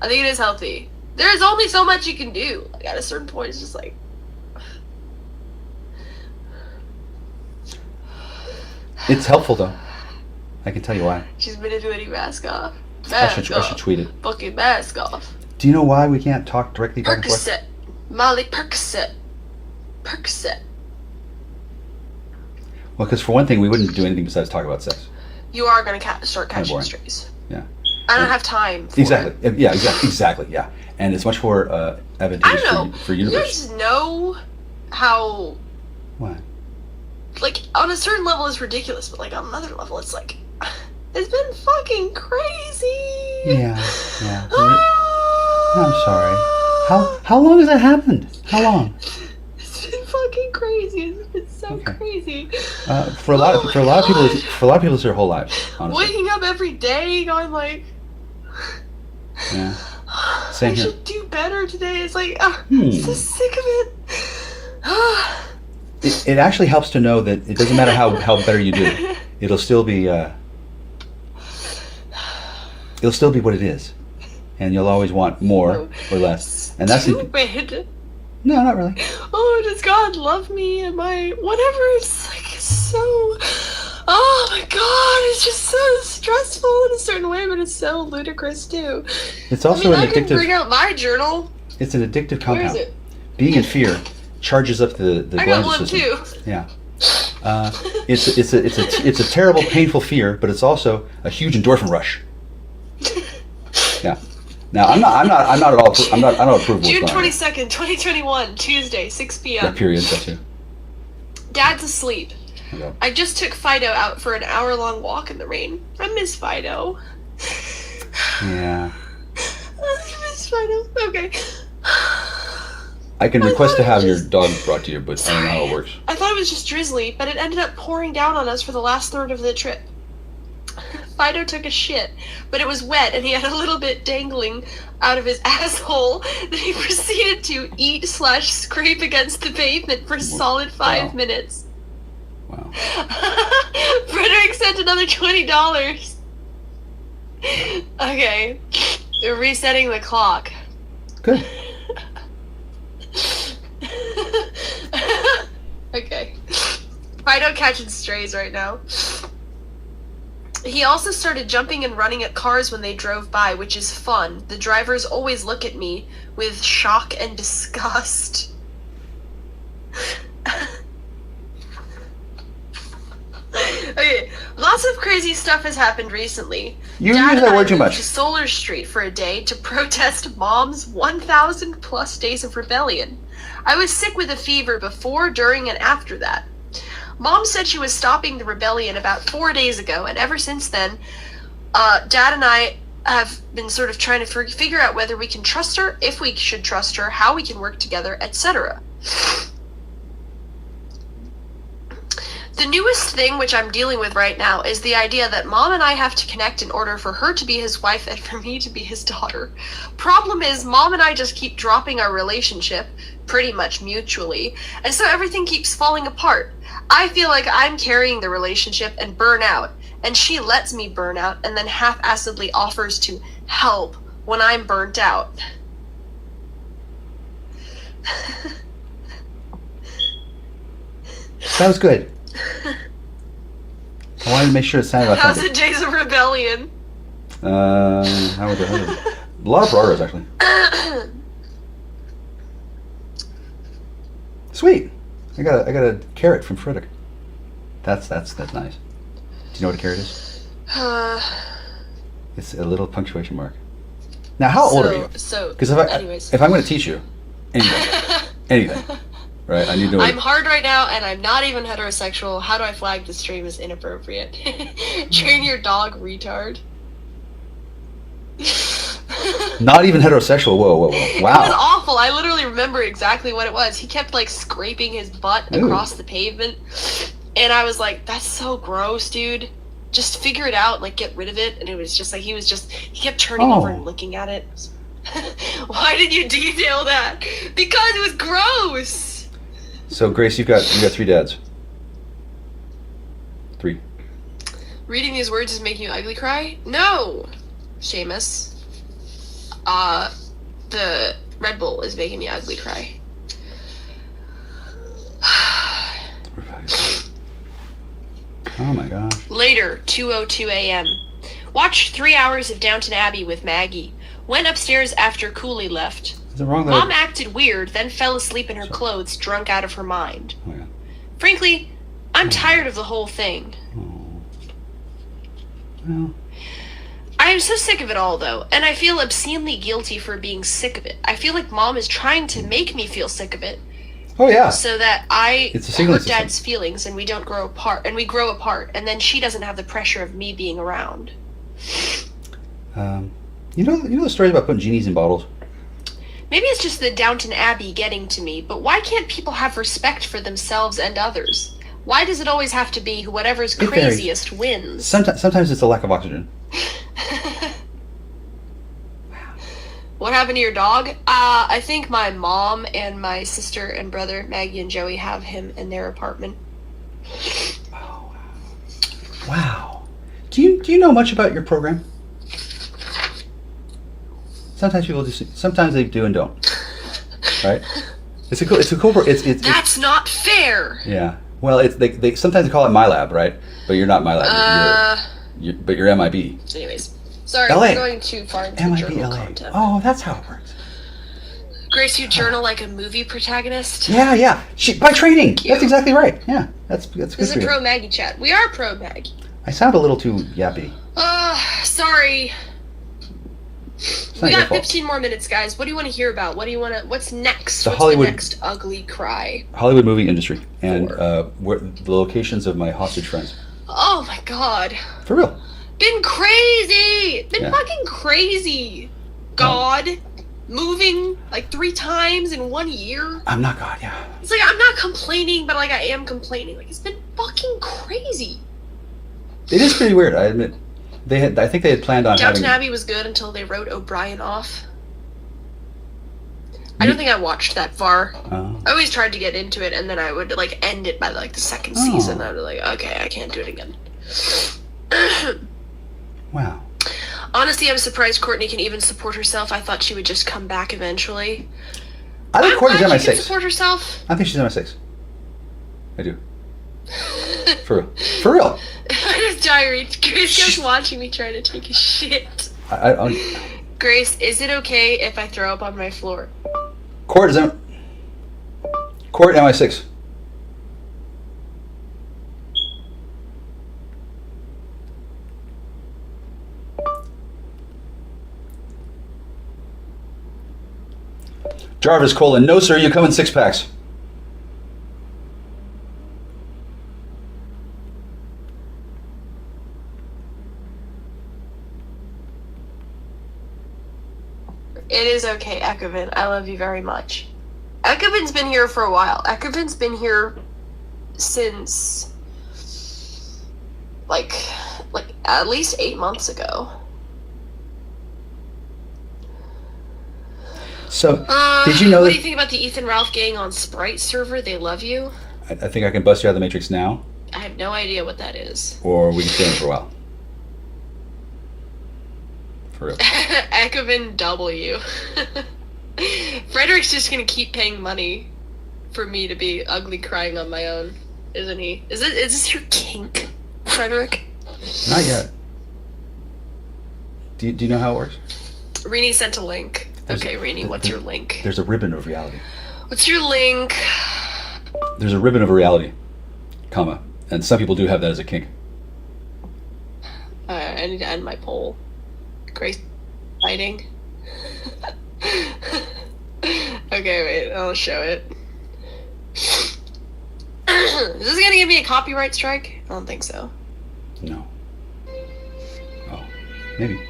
I think it is healthy. There's only so much you can do. Like, at a certain point, it's just like... It's helpful though. I can tell you why. She's manipulating mask off. I should tweet it. Fucking mask off. Do you know why we can't talk directly back and forth? Percocet. Molly Percocet. Percocet. Well, because for one thing, we wouldn't do anything besides talk about sex. You are going to start Kinda catching boring. strays. Yeah. I don't have time for Exactly. it. Yeah. Exactly. Yeah. And it's much more I advantageous don't know. for You universe. guys know how... Why? Like, on a certain level it's ridiculous, but like on another level it's like... It's been fucking crazy! Yeah. Ah! I'm sorry. How long has that happened? How long? It's been fucking crazy. It's been so Okay. crazy. For a lot of people, it's their whole lives. Honestly. Waking up every day going like... Yeah. Same I here. should do better today. It's like, I'm so sick of it. It actually helps to know that it doesn't matter how better you do. It'll still be what it is. And you'll always want more or less. And that's stupid. No, not really. Oh, does God love me? Am I whatever? It's like so. Oh my God! It's just so stressful in a certain way, but it's so ludicrous too. It's also I an can addictive. bring out my journal. It's an addictive compound. Where is it? Being in fear charges up the I got glandular one system. too. Yeah. It's a terrible, painful fear, but it's also a huge endorphin rush. Yeah. Now I'm not at all. I don't approve of what's June going on here. 22nd, 2021, Tuesday, 6 p.m. Yeah, period. That too. Dad's asleep. Okay. I just took Fido out for an hour-long walk in the rain. I miss Fido. Yeah. I miss Fido. Okay. I can request to have your dog brought to you, but I don't know how it works. I thought it was just drizzly, but it ended up pouring down on us for the last third of the trip. Fido took a shit, but it was wet and he had a little bit dangling out of his asshole that he proceeded to eat/scrape against the pavement for a solid 5 minutes. Wow. Frederick sent another $20. Okay. We're resetting the clock. Good. Okay. Fido catching strays right now. He also started jumping and running at cars when they drove by, which is fun. The drivers always look at me with shock and disgust. Okay, lots of crazy stuff has happened recently. You Dad use that and I word too moved much. to Solar Street for a day to protest Mom's 1,000 plus days of rebellion. I was sick with a fever before, during, and after that. Mom said she was stopping the rebellion about 4 days ago, and ever since then, Dad and I have been sort of trying to figure out whether we can trust her, if we should trust her, how we can work together, etc. The newest thing which I'm dealing with right now is the idea that Mom and I have to connect in order for her to be his wife and for me to be his daughter. Problem is, Mom and I just keep dropping our relationship, pretty much mutually, and so everything keeps falling apart. I feel like I'm carrying the relationship and burn out, and she lets me burn out and then half-assedly offers to help when I'm burnt out. That was good. I wanted to make sure it sounded How's authentic. the days of rebellion? How would a lot of progress actually. Sweet. I got a carrot from Frederick. That's nice. Do you know what a carrot is? It's a little punctuation mark. Now, how old are you? So, Because anyways. if I'm going to teach you anything, right? I need to know. I'm hard right now, and I'm not even heterosexual. How do I flag the stream as inappropriate? Train your dog, retard. Not even heterosexual. Whoa. It was Wow. awful. I literally remember exactly what it was. He kept like scraping his butt across the pavement, and I was like, "That's so gross, dude. Just figure it out. Like, get rid of it." And it was just like he kept turning over and looking at it. Why did you detail that? Because it was gross. So Grace, you got 3 dads. 3. Reading these words is making you ugly cry? No, Seamus. The Red Bull is making me ugly cry. Oh my gosh. Later, 2:02 a.m. Watched 3 hours of Downton Abbey with Maggie. Went upstairs after Cooley left. Is it wrong that Mom acted weird, then fell asleep in her clothes, drunk out of her mind. Oh my God. Frankly, I'm tired of the whole thing. Well, I am so sick of it all, though, and I feel obscenely guilty for being sick of it. I feel like Mom is trying to make me feel sick of it, oh yeah. so that I It's a signaling hurt Dad's feelings and we don't grow apart, and we grow apart, and then she doesn't have the pressure of me being around. You know the stories about putting genies in bottles? Maybe it's just the Downton Abbey getting to me, but why can't people have respect for themselves and others? Why does it always have to be whatever's It varies. craziest wins? Sometimes it's a lack of oxygen. What happened to your dog? I think my mom and my sister and brother, Maggie and Joey, have him in their apartment. Oh, wow. Do you know much about your program? Sometimes people just, sometimes they do and don't. Right? It's a cool. That's not fair. Yeah. Well, they sometimes call it my lab, right? But you're not my lab. But you're MIB. Anyways, sorry, LA. we're going too far into MIB journal LA. content. Oh, that's how it works. Grace, you journal like a movie protagonist. Yeah. By training. That's exactly right. Yeah, that's good. This is a pro Maggie chat. We are pro Maggie. I sound a little too yappy. Sorry. It's We not your got fault. 15 more minutes, guys. What do you want to hear about? What's next? The What's Hollywood- the next ugly cry? Hollywood movie industry and where the locations of my hostage friends. Oh my god. For real. Been crazy! Been Yeah. fucking crazy! God. Moving like 3 times in 1 year. I'm not God. Yeah. It's like, I'm not complaining, but like I am complaining. Like, it's been fucking crazy. It is pretty weird. I admit. I think they had planned on Downton having. Abbey was good until they wrote O'Brien off. I don't think I watched that far. Oh. I always tried to get into it, and then I would like end it by like the second season. I would be like, okay, I can't do it again. Wow. Honestly, I'm surprised Courtney can even support herself. I thought she would just come back eventually. I think Courtney's glad she can MI6. support herself. I think she's MI6. I do. For real. For real. Diary. Grace kept watching me try to take a shit. Grace, is it okay if I throw up on my floor? Court MI6. Jarvis : no sir, you come in 6-packs. It is okay, Ekavin. I love you very much. Ekavin's been here for a while. Ekavin's been here since like at least 8 months ago. So, did you know what that? do you think about the Ethan Ralph gang on Sprite server? They love you. I think I can bust you out of the Matrix now, I have no idea what that is. or we can stay in for a while. For real. Ekavin W. Frederick's just gonna keep paying money for me to be ugly crying on my own, isn't he? Is this your kink, Frederick? Not yet. Do you know how it works? Rini sent a link. Okay, Rini, what's your link? There's a ribbon of reality. What's your link? There's a ribbon of reality, comma, and some people do have that as a kink. I need to end my poll. Grace fighting. Okay, wait, I'll show it. Is this gonna give me a copyright strike? I don't think so. No. Oh, maybe.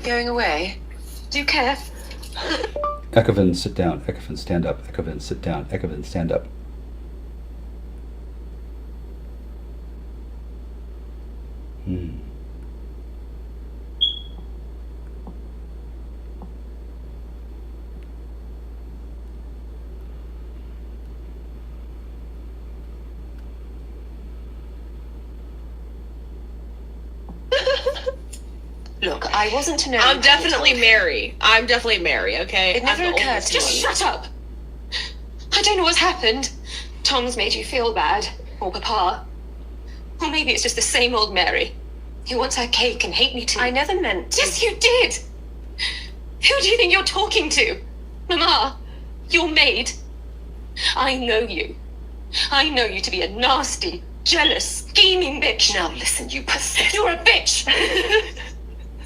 Going away? Do you care? Ekavin, sit down. Ekavin, stand up. Ekavin, sit down. Ekavin, stand up. Look, I wasn't to know. I'm definitely Mary. I'm definitely Mary, okay? It never I'm the occurred oldest to me. Just shut up! I don't know what's happened. Tom's made you feel bad. Or Papa. Or maybe it's just the same old Mary. Who wants her cake and hate me too. I never meant to. Yes, you did! Who do you think you're talking to? Mama? Your maid? I know you. I know you to be a nasty, jealous, scheming bitch. Now listen, you pathetic. You're a bitch!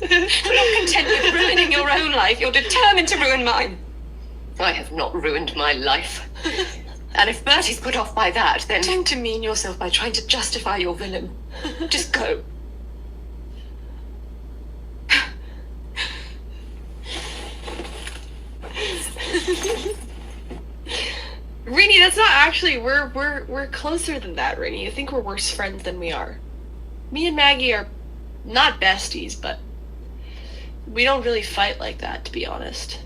You're not content with ruining your own life. You're determined to ruin mine. I have not ruined my life. And if Bertie's put off by that, then don't demean yourself by trying to justify your villain. Just go. Rainey, that's not actually. We're closer than that, Rainey. You think we're worse friends than we are. Me and Maggie are not besties, but we don't really fight like that, to be honest.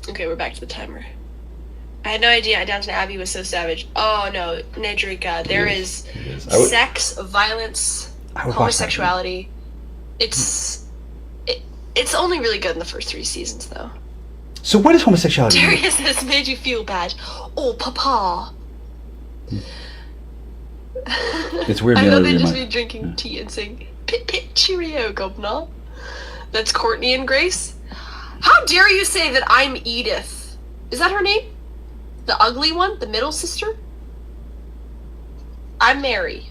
Okay, we're back to the timer. I had no idea Downton Abbey was so savage. Oh no, Nedrika, there is sex, violence, homosexuality. It's only really good in the first 3 seasons, though. So what is homosexuality? Darius has made you feel bad. Oh, Papa. It's weird. I know they just be drinking tea and saying "Pit pit cheerio, governor." That's Courtney and Grace. How dare you say that I'm Edith? Is that her name? The ugly one, the middle sister. I'm Mary,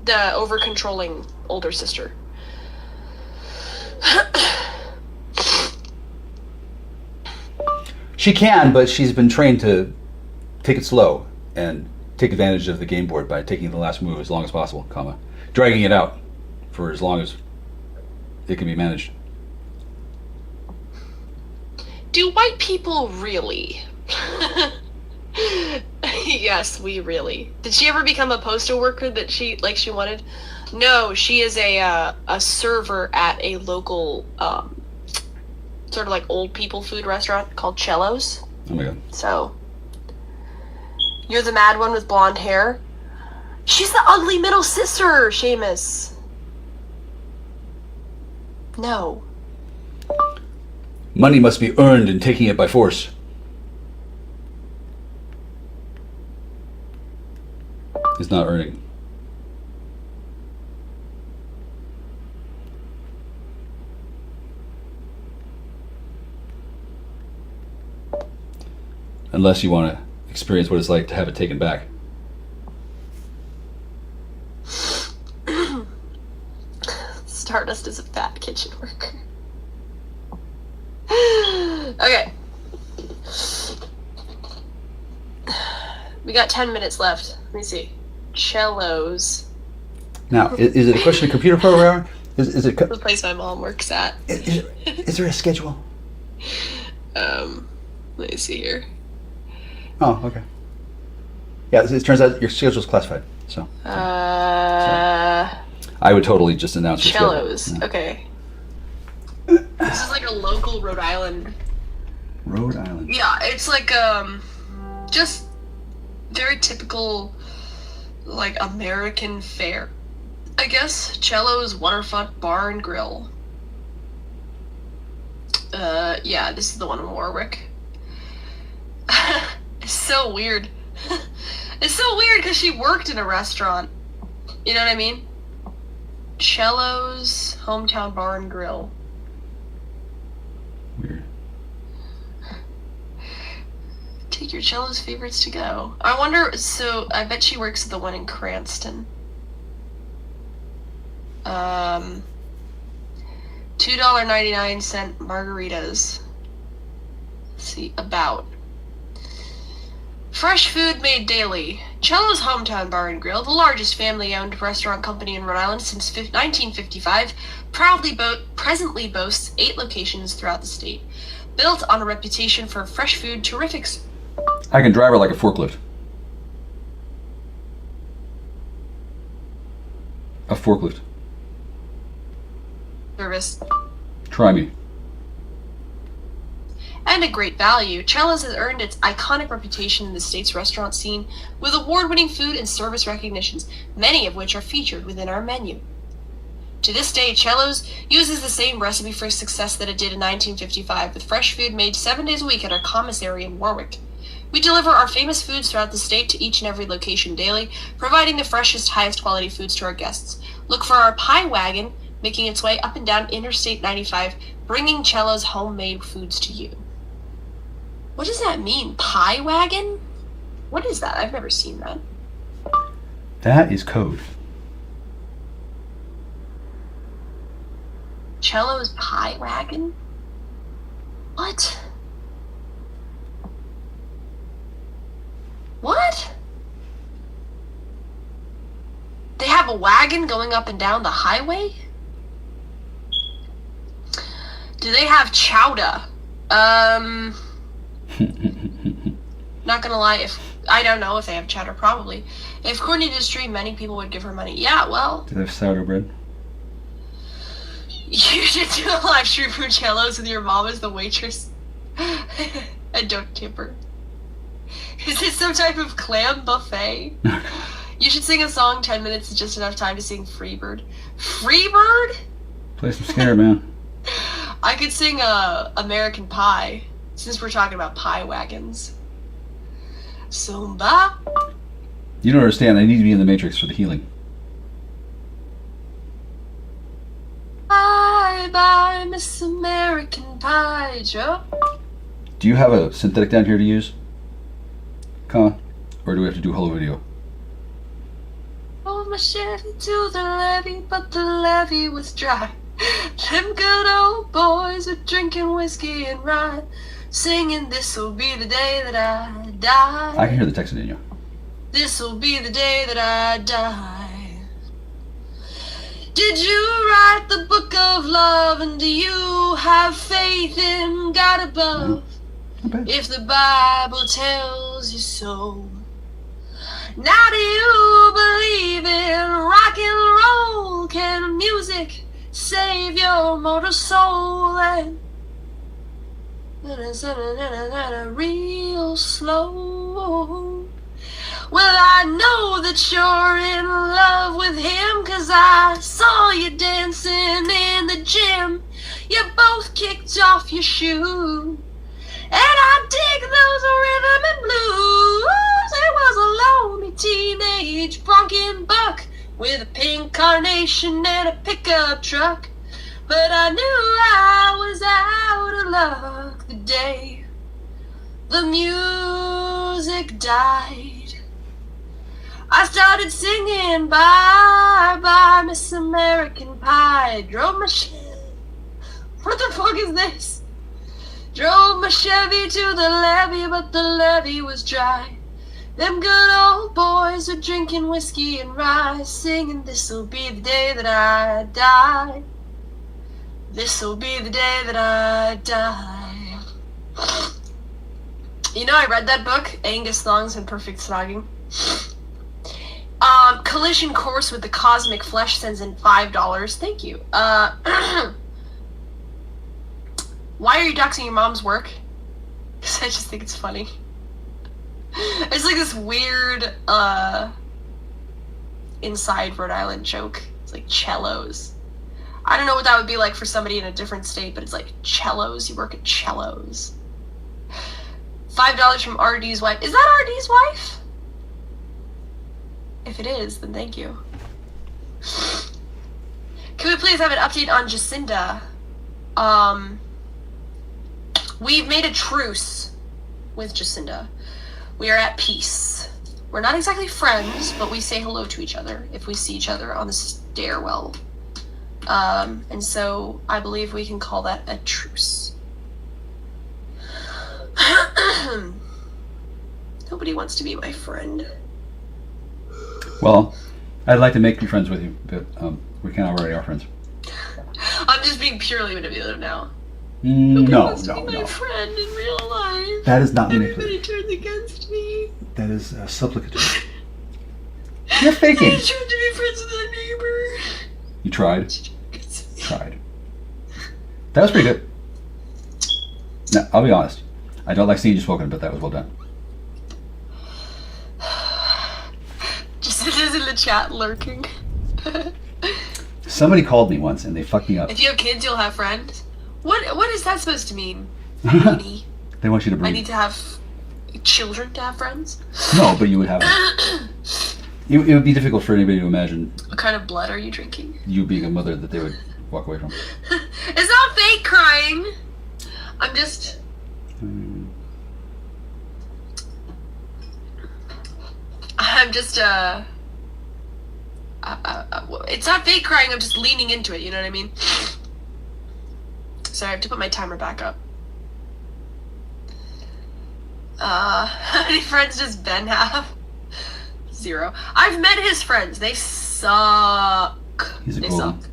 the over-controlling older sister. She can, but she's been trained to take it slow and take advantage of the game board by taking the last move as long as possible, dragging it out for as long as it can be managed. Do white people really? Yes, we really. Did she ever become a postal worker that she wanted? No, she is a server at a local sort of like old people food restaurant called Cello's. Oh my god. So you're the mad one with blonde hair. She's the ugly middle sister, Seamus. No. Money must be earned and taking it by force. It's not earning. Unless you want to experience what it's like to have it taken back. Stardust is a fat kitchen worker. Okay. We got 10 minutes left. Let me see. Cellos. Now, is it a question of computer programming? Is it The place my mom works at. is there a schedule? Let me see here. Oh, okay. Yeah, it turns out your schedule's classified. So I would totally just announce your Cellos. schedule. Yeah. Okay. This is like a local Rhode Island. Rhode Island. Yeah, it's like just very typical like American fare. I guess Cello's Waterfront Bar and Grill. Yeah, this is the one in Warwick. It's so weird. It's so weird because she worked in a restaurant. You know what I mean? Cello's Hometown Bar and Grill. Weird. Take your Cello's favorites to go. I wonder, so I bet she works at the one in Cranston. $2.99 margaritas. Let's see, about. Fresh food made daily. Cello's Hometown Bar and Grill, the largest family-owned restaurant company in Rhode Island since 1955, presently boasts 8 locations throughout the state. Built on a reputation for fresh food, terrific... I can drive her like a forklift. A forklift. Service. Try me. And a great value, Cello's has earned its iconic reputation in the state's restaurant scene with award-winning food and service recognitions, many of which are featured within our menu. To this day, Cello's uses the same recipe for success that it did in 1955, with fresh food made 7 days a week at our commissary in Warwick. We deliver our famous foods throughout the state to each and every location daily, providing the freshest, highest quality foods to our guests. Look for our pie wagon making its way up and down Interstate 95, bringing Cello's homemade foods to you. What does that mean? Pie wagon? What is that? I've never seen that. That is code. Cello's pie wagon? What? What? They have a wagon going up and down the highway? Do they have chowder? Not gonna lie, if I don't know if they have chowder, probably. If Courtney did a stream, many people would give her money. Yeah, well. Do they have sourdough bread? You should do a live stream for cellos with your mom as the waitress. And don't tip her. Is it some type of clam buffet? You should sing a song 10 minutes is just enough time to sing Freebird. Freebird? Play some Skinner, man. I could sing American Pie, since we're talking about pie wagons. Zumba. You don't understand. I need to be in the Matrix for the healing. Bye bye, Miss American Pie, Joe. Do you have a synthetic down here to use? Come on. Or do we have to do a whole video? Oh, my Chevy to the levee, but the levee was dry. Them good old boys are drinking whiskey and rye, singing, this'll be the day that I die. I can hear the text in you. This'll be the day that I die. Did you write the book of love, and do you have faith in God above? If the Bible tells you so. Now do you believe in rock and roll? Can music save your mortal soul? And real slow. Well, I know that you're in love with him, 'cause I saw you dancing in the gym. You both kicked off your shoe, and I dig those rhythm and blues. It was a lonely teenage bronchian buck with a pink carnation and a pickup truck. But I knew I was out of luck the day the music died. I started singing bye bye Miss American Pie. Drove my what the fuck is this? Drove my Chevy to the levee, but the levee was dry. Them good old boys are drinking whiskey and rye, singing, this'll be the day that I die. This'll be the day that I die. You know, I read that book, Angus Thongs and Perfect Snogging. Collision Course with the Cosmic Flesh sends in $5. Thank you. Why are you doxing your mom's work? Because I just think it's funny. It's like this weird, inside Rhode Island joke. It's like cellos. I don't know what that would be like for somebody in a different state, but it's like cellos. You work at cellos. $5 from RD's wife. Is that RD's wife? If it is, then thank you. Can we please have an update on Jacinda? We've made a truce with Jacinda. We are at peace. We're not exactly friends, but we say hello to each other if we see each other on the stairwell. And so I believe we can call that a truce. Nobody wants to be my friend. Well, I'd like to make you friends with you, but we kind of already are friends. I'm just being purely manipulative now. No. My friend in real life. That is not Everybody manipulative. turns against me. That is supplicatory. You're faking. I tried to be friends with that neighbor. You tried? Tried. That was pretty good. Now, I'll be honest. I don't like seeing you spoken, but that was well done. Just is in the chat lurking. Somebody called me once and they fucked me up. If you have kids, you'll have friends. What is that supposed to mean? Really? They want you to breathe. I need to have children to have friends? No, but you would have it would be difficult for anybody to imagine What kind of blood are you drinking? you being a mother that they would walk away from. It's not fake crying. I'm just... it's not fake crying, I'm just leaning into it, you know what I mean? Sorry, I have to put my timer back up. How many friends does Ben have? 0. I've met his friends. They suck. He's a They cool suck. one.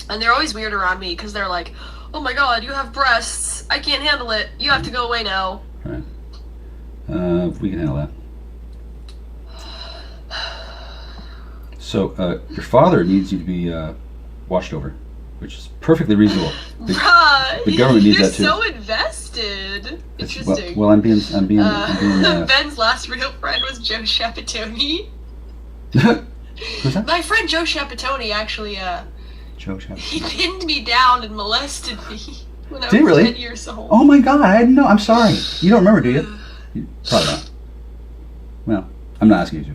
And they're always weird around me because they're like, "Oh my god, you have breasts. I can't handle it. You have to go away now." All right. We can handle that. So, your father needs you to be watched over, which is perfectly reasonable. The government needs that too. You're so invested. Interesting. Well, I'm being. Ben's last real friend was Joe Shapatoni. Who's that? My friend Joe Shapatoni actually. Joe Shapatoni. He pinned me down and molested me when I Did he was really? 10 years old. Oh my god, I didn't know. I'm sorry. You don't remember, do you? Probably not. Well, I'm not asking you to.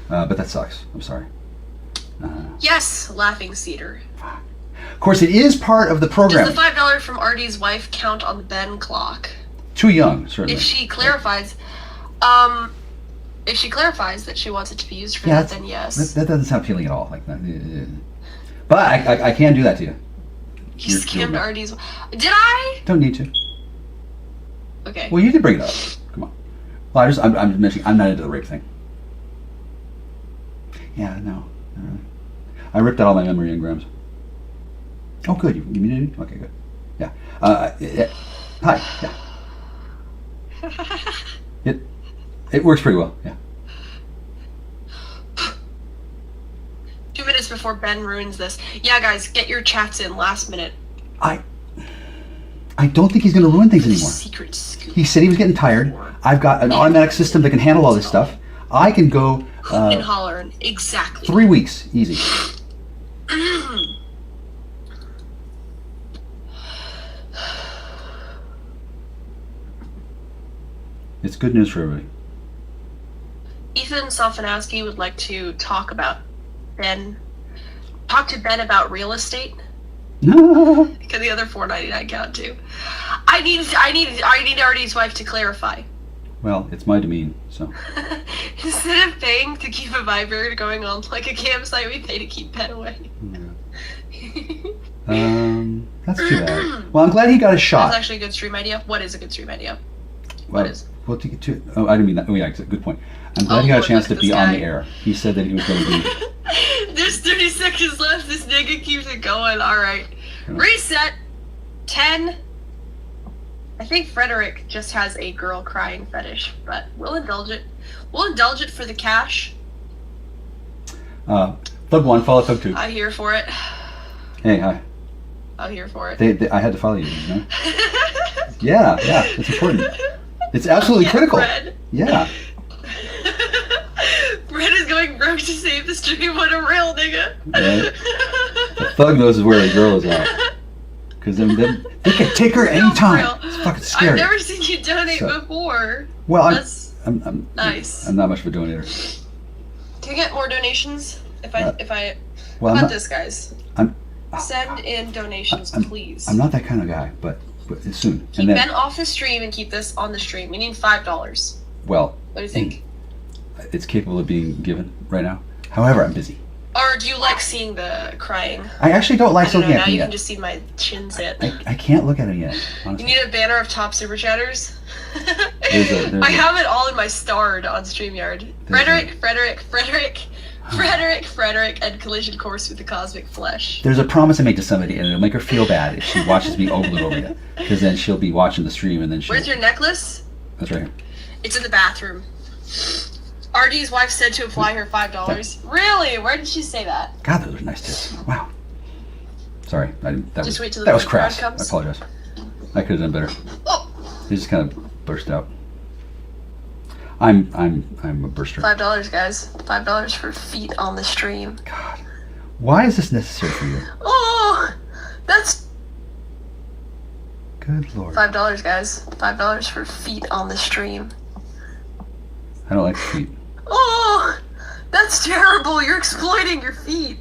But that sucks. I'm sorry. Yes, laughing cedar. Of course, it is part of the program. Does the $5 from Artie's wife count on the Ben clock? Too young, certainly. If she clarifies, that she wants it to be used for that, then yes. That doesn't sound appealing at all. Like that. But I can do that to you. You scammed Artie's. Did I? Don't need to. Okay. Well, you did bring it up. Come on. Well, I'm mentioning I'm not into the rape thing. Yeah, no. I ripped out all my memory engrams. Oh, good. You muted? Okay, good. Yeah. Hi. Yeah. It works pretty well. Yeah. 2 minutes before Ben ruins this. Yeah, guys, get your chats in last minute. I don't think he's going to ruin things anymore. Secret scoop. He said he was getting tired. I've got an automatic system that can handle all this stuff. I can go. And hollering. Exactly. 3 weeks, easy. It's good news for everybody. Ethan Sofanowski would like to talk to Ben about real estate. Because the other $4.99 count too. I need Artie's wife to clarify. Well, it's my domain, so. Instead of paying to keep a vibrator going on like a campsite, we pay to keep Ben away. That's too bad. Well, I'm glad he got a shot. That's actually a good stream idea. What is a good stream idea? Well, What is? Well, to get to. Oh, I didn't mean that. Oh, yeah, good point. I'm glad he got a chance to be on the air. He said that he was going to be. There's 30 seconds left. This nigga keeps it going. All right. Reset. 10. I think Frederick just has a girl crying fetish, but we'll indulge it. We'll indulge it for the cash. Thug 1, follow Thug 2. I'm here for it. Hey, hi. I'm here for it. I had to follow you, you know? Yeah, it's important. It's absolutely critical. Fred. Yeah. Fred is going broke to save the stream. What a real nigga. Right. The thug knows where the girl is at. Because then they can take her anytime. It's fucking scary. I've never seen you donate before. Well, I'm nice. I'm not much of a donator. Can I get more donations? Well, I'm how about not, this, guys? Send in donations, please. I'm not that kind of guy, but soon. Keep Ben off the stream and keep this on the stream. We need $5. Well, what do you think? It's capable of being given right now. However, I'm busy. Or do you like seeing the crying? I actually don't like looking at now it you yet. can just see my chin sit. I can't look at it yet, honestly. You need a banner of top super chatters? There's I have it all in my starred on StreamYard. Frederick, and collision course with the cosmic flesh. There's a promise I made to somebody, and it'll make her feel bad if she watches me over and over again. Because then she'll be watching the stream, and then she'll... Where's your necklace? That's right here. It's in the bathroom. RD's wife said to apply her $5. Really? Where did she say that? God, those are nice tits. Wow. Sorry, that wait till was the crass. comes. I apologize. I could have done better. Oh. It just kind of burst out. I'm a burster. $5, guys. $5 for feet on the stream. God, why is this necessary for you? Oh, that's good Lord. $5, guys. $5 for feet on the stream. I don't like feet. Oh, that's terrible. You're exploiting your feet.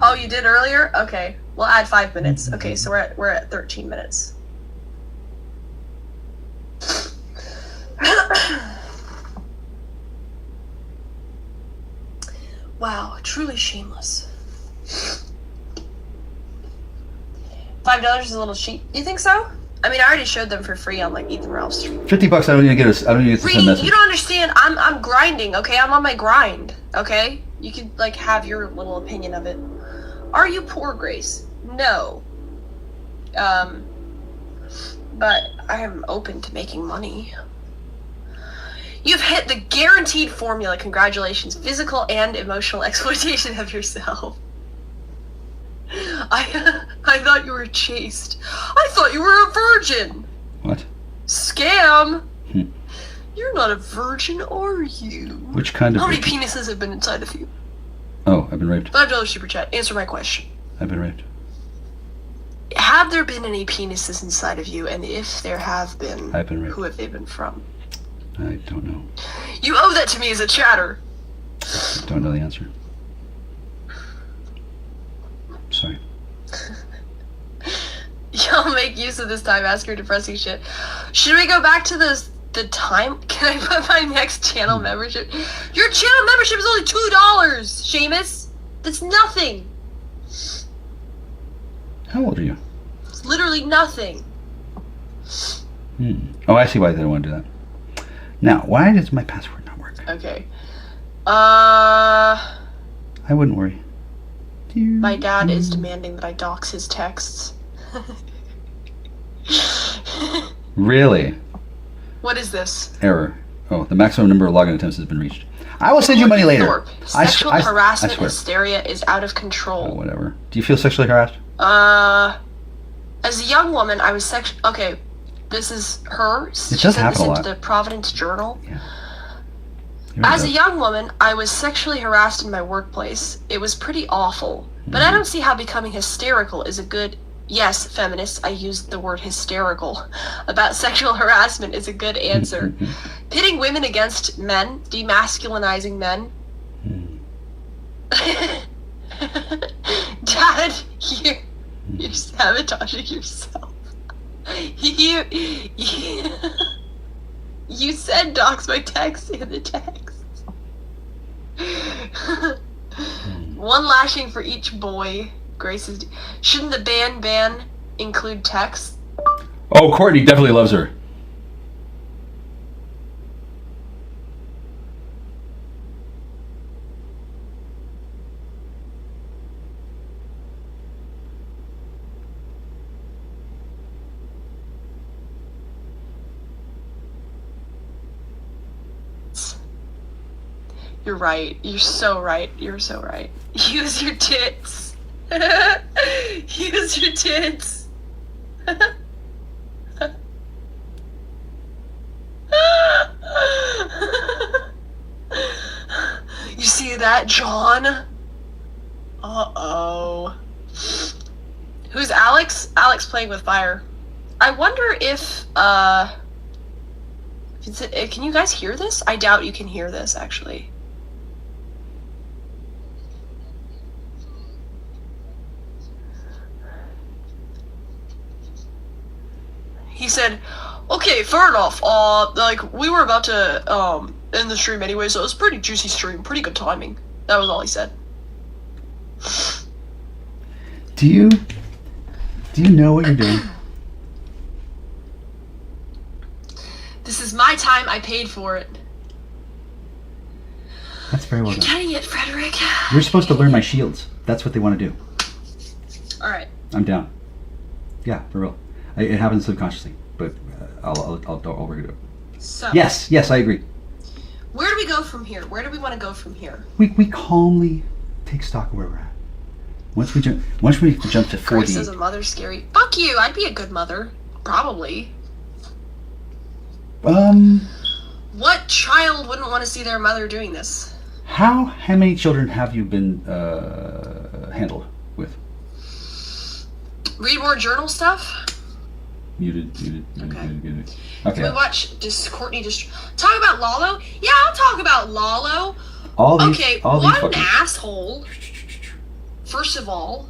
Oh, you did earlier? Okay, we'll add 5 minutes. Okay, so we're at 13 minutes. Wow, truly shameless. $5 is a little cheap. You think so? I mean, I already showed them for free on like Ethan Ralph's stream. $50. I don't even get to send a message. You don't understand. I'm grinding. Okay, I'm on my grind. Okay, You could, like, have your little opinion of it. Are you poor, Grace? No. But I am open to making money. You've hit the guaranteed formula. Congratulations. Physical and emotional exploitation of yourself. I thought you were chaste. I thought you were a virgin. What? Scam. You're not a virgin, are you? Which kind of... How many penises have been inside of you? Oh, I've been raped. $5 super chat. Answer my question. I've been raped. Have there been any penises inside of you? And if there have been, I've been raped. who have they been from? I don't know. You owe that to me as a chatter. I don't know the answer. Sorry. Y'all make use of this time. Ask your depressing shit. Should we go back to the time? Can I put my next channel membership? Your channel membership is only $2, Seamus. That's nothing. How old are you? It's literally nothing. Oh, I see why they don't want to do that. Now, why does my password not work? Okay. I wouldn't worry. My dad is demanding that I dox his texts. Really? What is this? Error. Oh, the maximum number of login attempts has been reached. I will send you money later. Thorpe. Sexual harassment hysteria is out of control. Oh, whatever. Do you feel sexually harassed? As a young woman, I was okay, this is her. It does happen a lot. The Providence Journal. Yeah. As a young woman, I was sexually harassed in my workplace. It was pretty awful. But I don't see how becoming hysterical is a good... Yes, feminists, I used the word hysterical about sexual harassment is a good answer. Pitting women against men, demasculinizing men. Dad, you're sabotaging yourself. You said dox my text in the text. One lashing for each boy. Grace is... Shouldn't the ban include text? Oh, Courtney definitely loves her. You're right. You're so right. You're so right. Use your tits. Use your tits. You see that, John? Uh-oh. Who's Alex? Alex playing with fire. I wonder if, can you guys hear this? I doubt you can hear this, actually. He said, okay, fair enough. Like, we were about to, end the stream anyway, so it was a pretty juicy stream. Pretty good timing. That was all he said. Do you know what you're doing? This is my time. I paid for it. That's very well You're done. getting it, Frederick. You're supposed to learn my shields. That's what they want to do. Alright. I'm down. Yeah, for real. It happens subconsciously, but I'll work it out. So. Yes, I agree. Where do we go from here? Where do we want to go from here? We calmly take stock of where we're at. Once we jump to 40. Grace as a mother, scary. Fuck you. I'd be a good mother. Probably. What child wouldn't want to see their mother doing this? How many children have you been handled with? Read more journal stuff? Muted. Okay. Can we watch Courtney talk about Lalo? Yeah, I'll talk about Lalo. All these one asshole. First of all,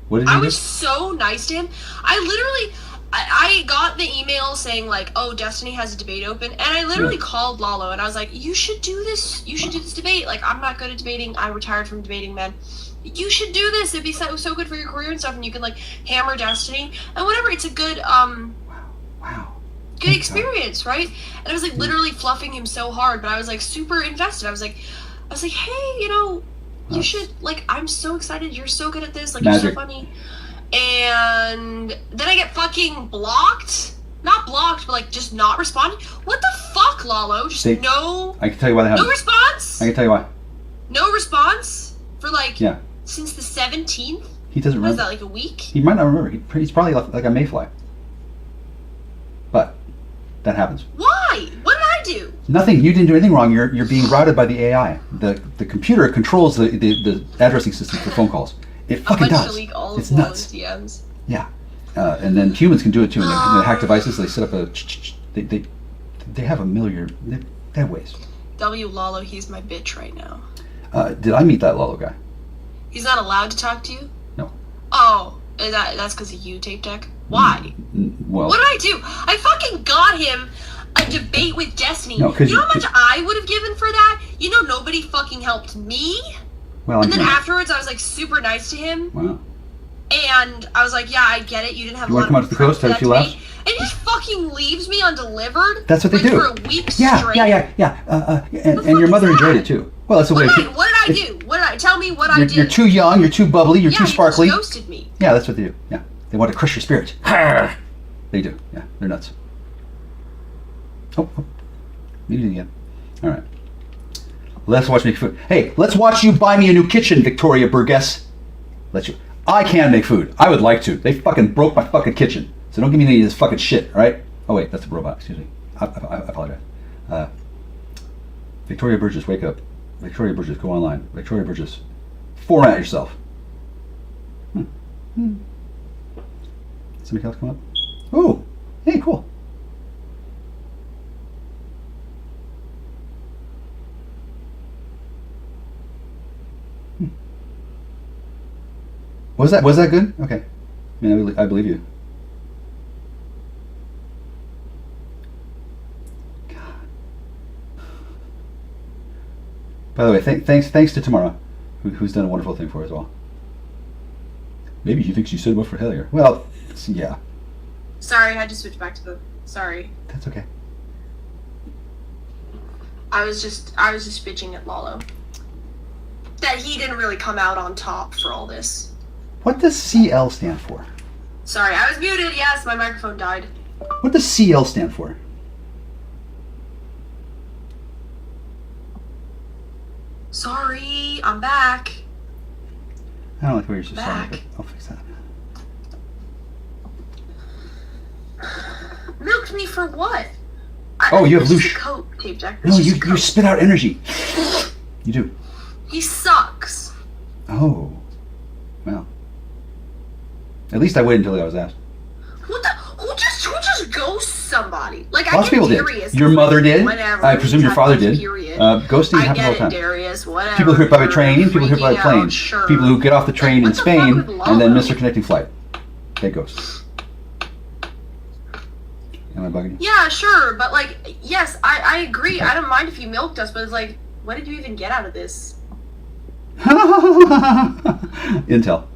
what did I you was do? so nice to him. I got the email saying like, oh, Destiny has a debate open, and I literally called Lalo and I was like, you should do this. You should do this debate. Like, I'm not good at debating. I retired from debating, man. You should do this. It'd be so good for your career and stuff, and you can like hammer Destiny and whatever. It's a good good experience, right? And I was like literally fluffing him so hard, but I was like super invested. I was like, I was like, hey, you should, like, I'm so excited. You're so good at this. Like, Magic. you're so funny. And then I get fucking blocked. Not blocked, but, like, just not responding. What the fuck, Lalo? Just no... I can tell you why that happened. No response? I can tell you why. No response? For, like, yeah. Since the 17th? He doesn't remember. Was that, like, a week? He might not remember. He's probably like a mayfly. But that happens. Why? What did I do? Nothing. You didn't do anything wrong. You're being routed by the AI. The computer controls the addressing system for phone calls. It fucking does. Delete all it's of nuts. DMs. Yeah. And then humans can do it too. And they hack devices. They set up a... They have a million... They have ways. W. Lalo, he's my bitch right now. Did I meet that Lalo guy? He's not allowed to talk to you? No. Oh, that's because of you, Tape Deck? Why? Well... What did I do? I fucking got him a debate with Destiny. No, you know how much I would have given for that? Nobody fucking helped me. Well, and then afterwards, I was like super nice to him. Wow. And I was like, yeah, I get it. You didn't have you a lot want to come out to the coast, have a few laughs? And he just fucking leaves me undelivered. That's what they do. For a week yeah, straight. Yeah. And your mother enjoyed it too. Well, that's the way. What did I do? Tell me what I did. You're too young. You're too bubbly. You're too sparkly. He just ghosted me. Yeah, that's what they do. Yeah, they want to crush your spirit. They do. Yeah, they're nuts. Oh, muted again. All right. Let's watch make food. Hey, let's watch you buy me a new kitchen, Victoria Burgess. I can make food. I would like to. They fucking broke my fucking kitchen. So don't give me any of this fucking shit, all right? Oh wait, that's a robot. Excuse me. I apologize. Victoria Burgess, wake up. Victoria Burgess, go online. Victoria Burgess, format yourself. Somebody else come up? Oh, hey, cool. Was that good? Okay. I mean, I believe you. God. By the way, thanks to Tamara, who's done a wonderful thing for us all. Maybe she thinks you set him up for failure. Well, yeah. Sorry, I had to switch back to the... Sorry. That's okay. I was just bitching at Lalo. That he didn't really come out on top for all this. What does CL stand for? Sorry, I was muted. Yes, my microphone died. What does CL stand for? Sorry, I'm back. I don't like the way you're so sorry, Back. but I'll fix that. Milked me for what? Oh, you have It's just louche. a Coke, Tape Deck. No, It's just a you Coke. spit out energy. You do. He sucks. Oh. Well. At least I waited until I was asked. Who just ghosts somebody? Like, Lots of I people get did. Darius. Your mother did. Whatever. I presume your father did. Period. Ghosting I happens all get the time. it, Darius. Whatever. People who hit by a train, people who hit by a Freaking plane, out, sure. people who get off the train What in the fuck Spain with and then Lalo? miss their connecting flight. They ghost. Am I bugging you? Yeah, sure, but like, yes, I agree. I don't mind if you milked us, but it's like, what did you even get out of this? Intel.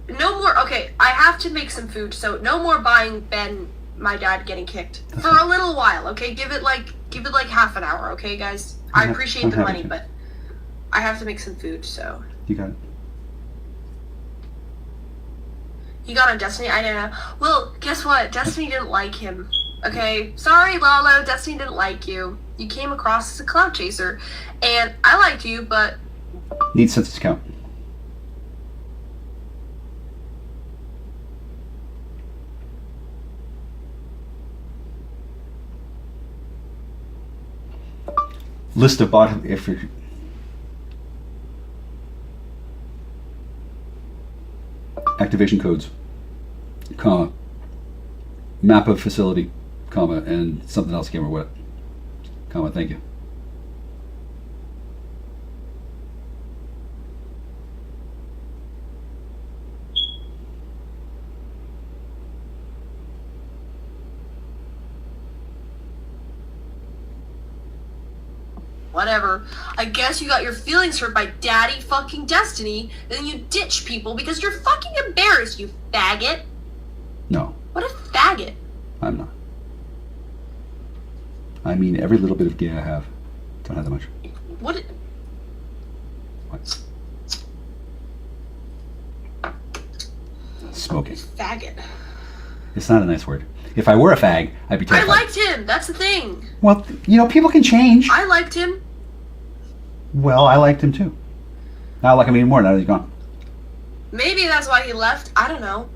No more. Okay, I have to make some food, so no more buying Ben, my dad, getting kicked for a little while. Okay, give it like half an hour. Okay, guys. I appreciate the money, but I have to make some food. So You got it. he got on Destiny. I don't know. Well, guess what? Destiny didn't like him. Okay, sorry, Lalo. Destiny didn't like you. You came across as a cloud chaser, and I liked you, but Need census count. List of bot if you activation codes, comma, map of facility, comma, and something else, I can't remember what, comma, thank you. whatever. I guess you got your feelings hurt by daddy fucking Destiny, and then you ditch people because you're fucking embarrassed, you faggot. No, What a faggot. I'm not. I mean every little bit of gay I have. Don't have that much. What? Smoking. Faggot. It's not a nice word. If I were a fag, I'd be I terrified. liked him. That's the thing. Well, you know, people can change. I liked him. Well, I liked him too. Now I like him even more now that he's gone. Maybe that's why he left. I don't know.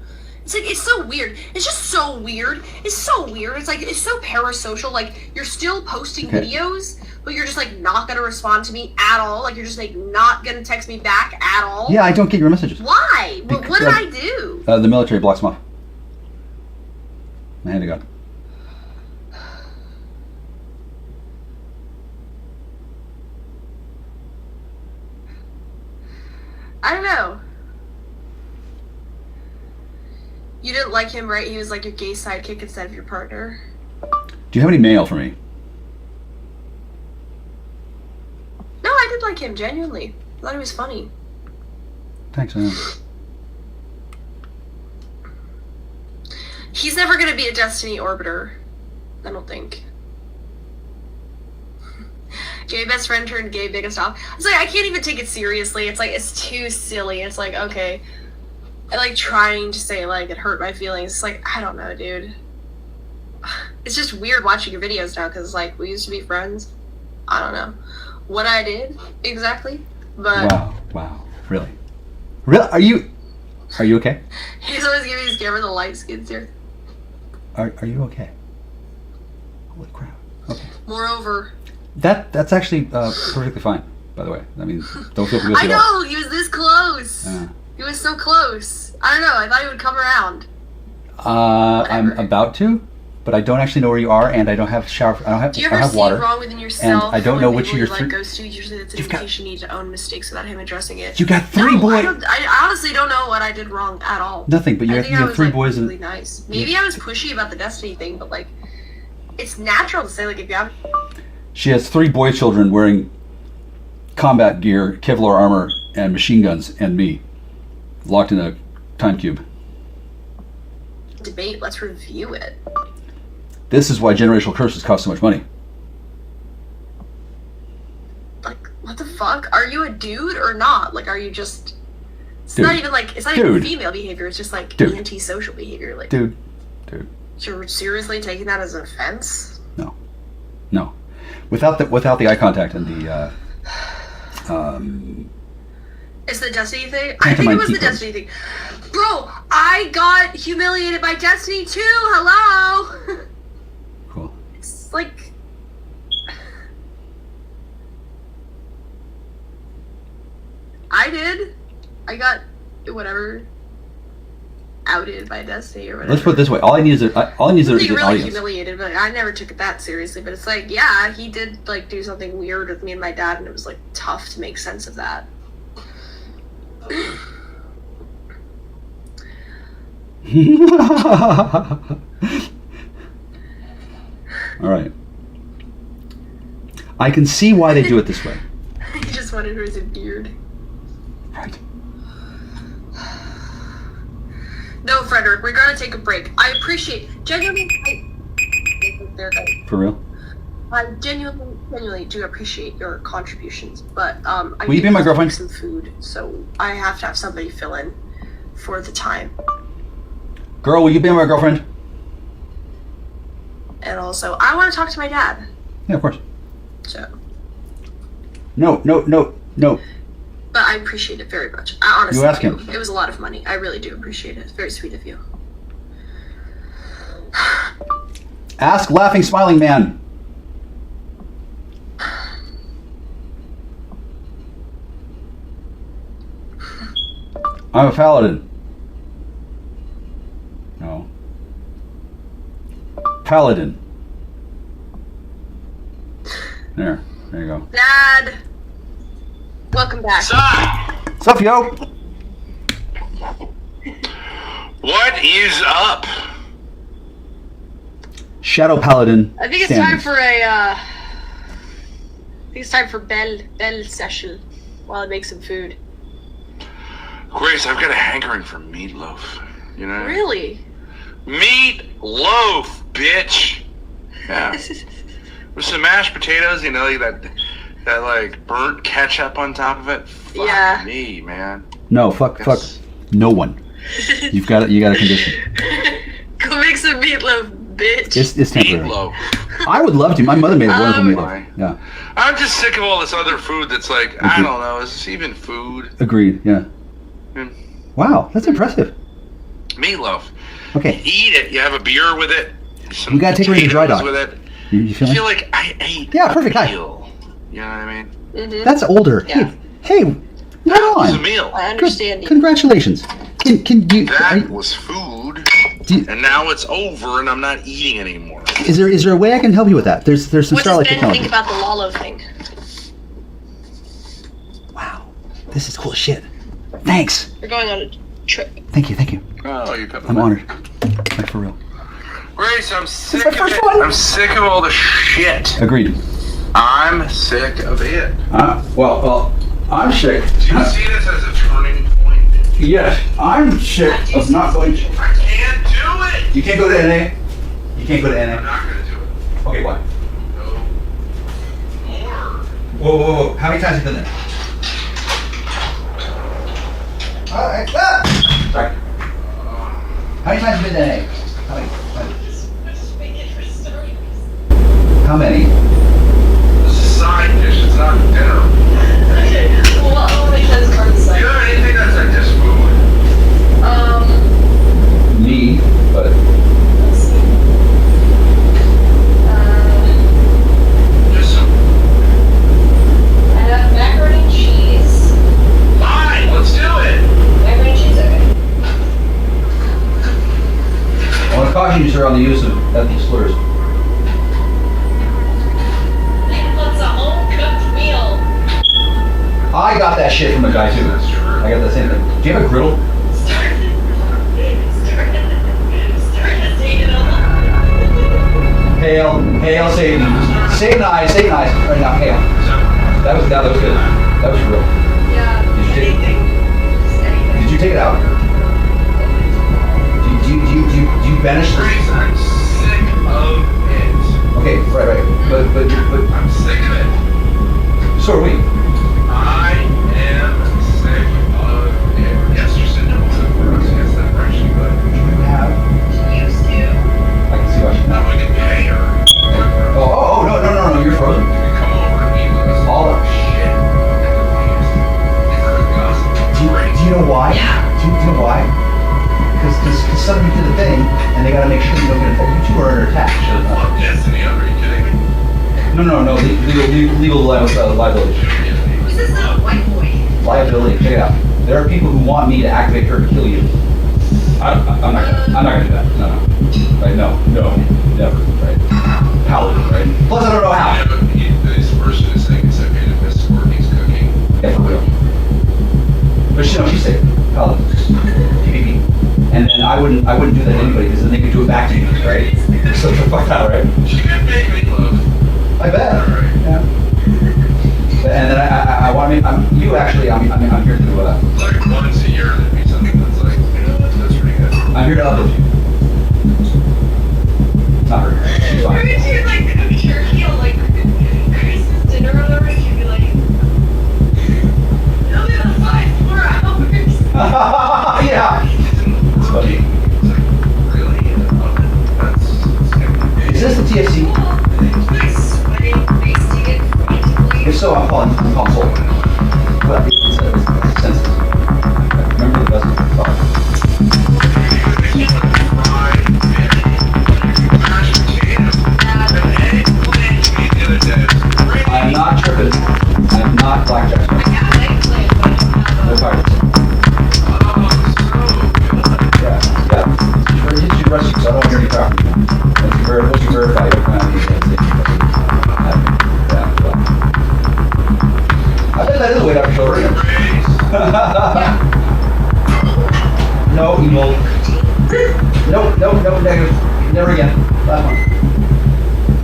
It's like, it's so weird. It's just so weird. It's so weird. It's like, it's so parasocial. Like, you're still posting videos, but you're just like not gonna respond to me at all. Like, you're just like not gonna text me back at all. Yeah, I don't get your messages. Why? What did I do? The military blocks them off. My hand to God. I don't know. You didn't like him, right? He was like your gay sidekick instead of your partner. Do you have any mail for me? No, I did like him, genuinely. I thought he was funny. Thanks, man. He's never gonna be a Destiny Orbiter. I don't think. Gay best friend turned gay biggest off. It's like, I can't even take it seriously. It's like, it's too silly. It's like, okay. I like trying to say, like, it hurt my feelings. It's like, I don't know, dude. It's just weird watching your videos now, because, like, we used to be friends. I don't know what I did exactly, but... Wow. Really? Are you okay? He's always giving his camera the light skins here. Are you okay? Holy crap. Okay. Moreover... That's actually perfectly fine, by the way. I mean, don't feel guilty I at all. know! He was this close! He was so close. I don't know, I thought he would come around. I'm about to, but I don't actually know where you are, and I don't have shower. Do you I ever have see water, wrong within yourself? and I don't know which of your like three. goes to. Usually, that's an indication you need to own mistakes without him addressing it. You got three boys. I honestly don't know what I did wrong at all. Nothing, but you have three boys really and. Nice. Maybe I was pushy about the Destiny thing, but like, it's natural to say like if you have. She has three boy children wearing combat gear, Kevlar armor, and machine guns, and me, locked in a time cube. Debate. Let's review it. This is why generational curses cost so much money. Like, what the fuck? Are you a dude or not? Like, are you just? It's Dude. not even like it's not even female behavior. It's just like anti-social behavior. Like, dude. You're seriously taking that as an offense? No. Without the eye contact and the. It's the Destiny thing? I think it was the Destiny thing. Bro, I got humiliated by Destiny too! Hello! Cool. It's like... I did. I got, whatever, outed by Destiny or whatever. Let's put it this way. All I need is an really audience. humiliated, but I never took it that seriously. But it's like, yeah, he did like do something weird with me and my dad, and it was like tough to make sense of that. All right. I can see why they do it this way. He just wanted her as a beard. Right. No, Frederick, we're gonna take a break. I appreciate genuinely. For real? I genuinely do appreciate your contributions, but I Will you be my girlfriend? Make some food, so I have to have somebody fill in for the time. Girl, will you be my girlfriend? And also, I want to talk to my dad. Yeah, of course. So. No. But I appreciate it very much. I honestly You ask do. him. It was a lot of money. I really do appreciate it. It's very sweet of you. Ask laughing, smiling man. I'm a paladin. No. Paladin. There you go. Dad! Welcome back. What's up, yo? What is up? Shadow Paladin. I think it's time for a, I think it's time for Bell session while I make some food. Grace, I've got a hankering for meatloaf. You know? Really? Meatloaf, bitch! Yeah. With some mashed potatoes, you know, that that like burnt ketchup on top of it. Fuck Yeah. me, man. No, fuck, no one. You got a condition. Go make some meatloaf, bitch. It's temporary. Meatloaf. I would love to. My mother made a wonderful meatloaf. Yeah. I'm just sick of all this other food that's like, I don't know, is this even food? Agreed. Yeah. Mm. Wow, that's impressive. Meatloaf. Okay. Eat it. You have a beer with it. Some We gotta take her to the dry potatoes dock. with it. You feel I me? feel like I ate Yeah, perfect. a Hi. meal. You know what I mean? That's older. Yeah. Hey, right That was a on. meal. I understand you. Congratulations. Can you? That was food. Do- And now it's over and I'm not eating anymore. Is there a way I can help you with that? There's some What does Starlight Ben technology. think about the Lalo thing? Wow, this is cool shit. Thanks. We're going on a trip. Thank you. Oh, you got I'm honored. Like for real. Grace, I'm sick my of first it. one. I'm sick of all the shit. Agreed. I'm sick of it. Well, I'm sick. Do you see this as a turning point? Yes, I'm sick of not going to. I can't do it. You can't go to NA? You can't go to I'm NA? not gonna do it. Okay, why? No more. Whoa. How many times have you been there? Sorry. How many times have you been to NA? How many? This is a side dish. It's not dinner. Well, I'll make that as part of the You site. know anything that's like just food? Me, but Let's see. Just some. I have macaroni and cheese. Fine, let's do it. Macaroni and cheese, okay. I want to caution you, sir, on the use of ethnic slurs. What's a home-cooked meal? I got that shit from a guy too. That's true. I got that same thing. Do you have a griddle? Start to take it over. Hail Satan. Satan eyes. Right now, hail. That was good. That was real. Yeah. Did you take- Anything. Just anything. Did you take it out? Do you banish this? Grace, I'm sick of it. Okay, right. But I'm sick of it. so are we. I am sick of it. Yes, you're sitting up with the words. Yes, that's actually good. You have. Used to. I can see why she's Now not. we can pay her. Oh, no, you're frozen. You can come over and eat with us. All up. Shit. Do you know why? Yeah. Do you know why? Because somebody did the thing, and they gotta make sure you don't get infected. You two are under attack. Fuck Destiny, are you kidding me? No, legal liability. Who's this little white boy? Liability, check it out. There are people who want me to activate her to kill you. I'm not gonna do that. No. Right, no, never, right? Paladin, right? Plus I don't know Yeah, how. but this person is saying it's okay to miss work he's cooking. Yeah, for real. But she's safe. Paladin. PvP. And then I wouldn't do that to anybody because then they could do it back to you, right? So fuck that, right? She could make meatloaf. I bet. Alright. Yeah. And then I want to. I'm here to. Like once a year, there'd be something that's like, you know, that's pretty good. I'm here to uplift you. Not her. She's Where fine. did you like cook turkey on like Christmas dinner or whatever? And you'd be like, it'll be about 4 hours. Yeah. It's funny. It's like, really? That's Is this the TFC? Like sweating, wasting it frantically. If so, I'm calling Soul. But it's sensitive. Remember the best thought. I'm not tripping. I'm not blackjack. Yeah, I like playing, but I don't have No a... pirates. Yeah. You should rush you, so I don't hear any crap. Once you verify, you'll come out and yeah. I bet that is a way to control it. No, evil. Nope, negative. Never again. Last one.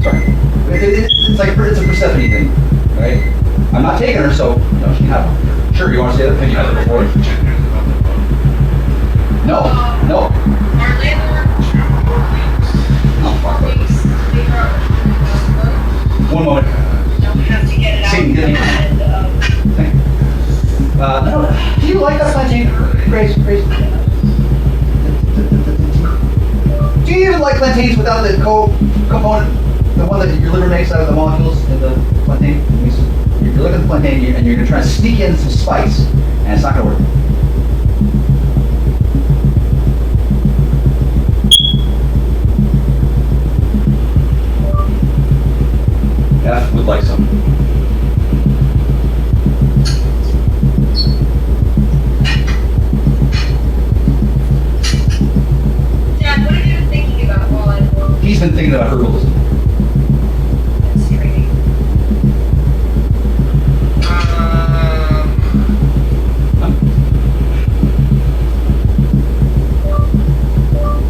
Sorry. It's like it's a Persephone thing, right? I'm not taking her, so no, she can have one. Sure, you want to say that? Have you had it before? No. Orlando, Oh, fuck. 4 weeks. They are... 1 moment. Don't have to get it out. Satan, get me Grace. Do you even like plantains without the component, the one that your liver makes out of the molecules in the plantain? You're looking at the plantain and you're going to try to sneak in some spice, and it's not going to work. F would like some. Dad, what have you been thinking about while I'm He's been thinking about herbalism. training?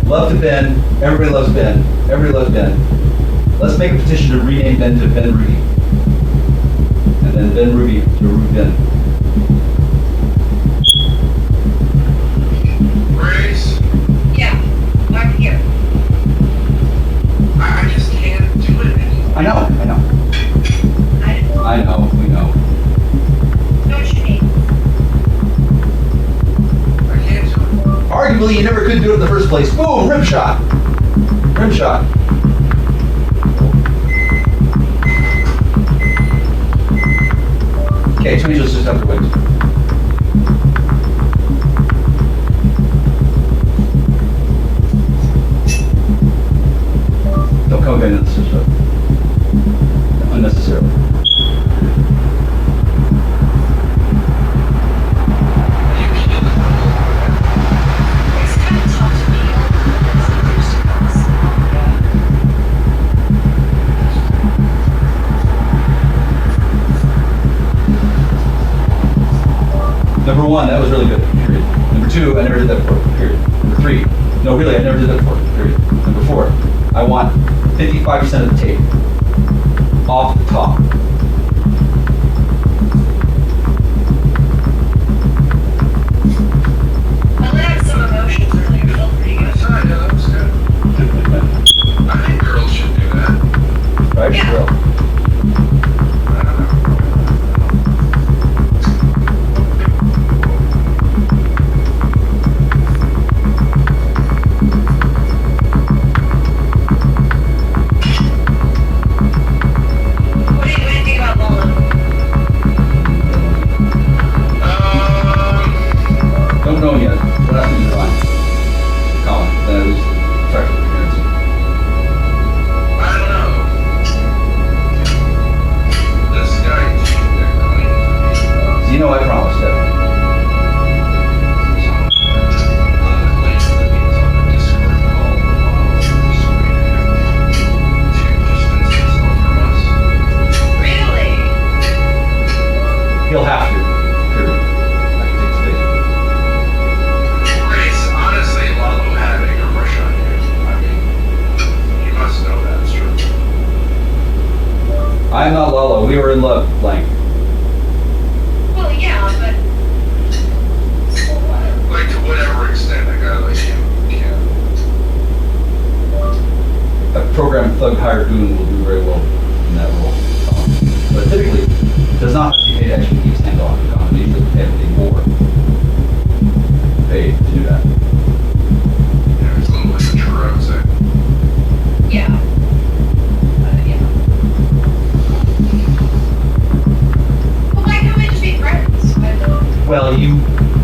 Love to Ben. Everybody loves Ben. Everybody loves Ben. Let's make a petition to rename Ben to Ben Ruby. And then Ben Ruby to Ruby Ben. Grace, Yeah, I'm here. I just can't do it anymore. I know. I don't We know. know what you mean. I can't do it. Arguably, you never could do it in the first place. Boom, rim shot. Okay, tomatoes just have to wait. Don't come again into the system. Unnecessarily. It's kind of tough to be Number one, that was really good, period. Number two, I never did that before, period. Number three, no really, I never did that before, period. Number four, I want 55% of the tape off the top. I let out some emotions earlier. Felt pretty good. Yeah, that was good. I think girls should do that. Right, Yeah. girl? I don't know. What do you think about Lola? Don't know yet. What else is on? Colin, that is attractive appearance. I don't know. This guy You know I promised that. Really? He'll have to, period. I can take space. Grace, honestly, Lalo had a crush on you. I mean, you must know that's true. I'm not Lalo. We were in love, blank. Well, yeah, but. So what? Like, to whatever extent a guy like you can. A program thug hired goon will do very well in that role. But typically, does not have to be paid extra to keep his hand off the comedy. Usually have to pay more paid to do that. Yeah, it's a little immature, I would say. Yeah. Yeah. Well, why can't we just be friends? I don't. Well, you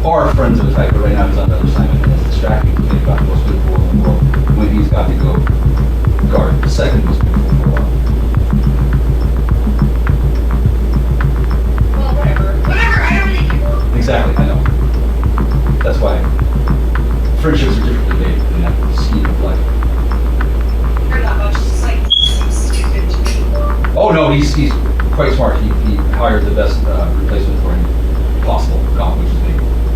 are friends of the type, but right now he's on another assignment and it's distracting to think about what's good for him in the world when he's got to go guard the second most beautiful for a while. Well, whatever. Whatever, I don't really care. Exactly, I know. That's why friendships are differently made in that scheme of life. Care that much. It's just like stupid to me. Oh no, he's quite smart. He hired the best replacement for him possible, which is me.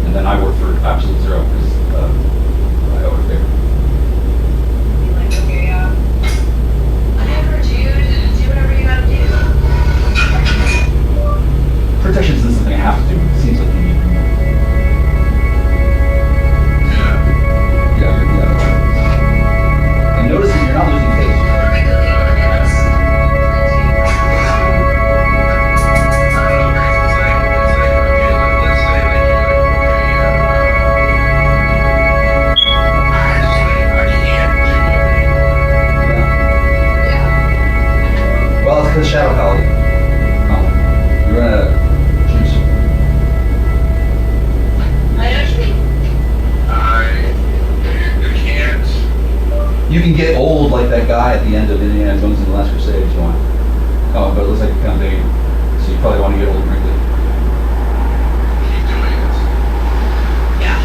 And then I work for absolute zero because I owe it a favor. Be like, okay, whatever, dude. Do whatever you gotta do. Protection isn't something I have to do. It seems like you need to. Yeah. Yeah. And notice that you're not losing face. What are we cooking for dinner? I don't know, Grace, it's like, okay, let's say that you're, okay, can get old like that guy at the end of Indiana Jones and the Last Crusade if you want. Oh, but it looks like you're kind of big, so you probably want to get old and wrinkly. Keep doing it. Yeah.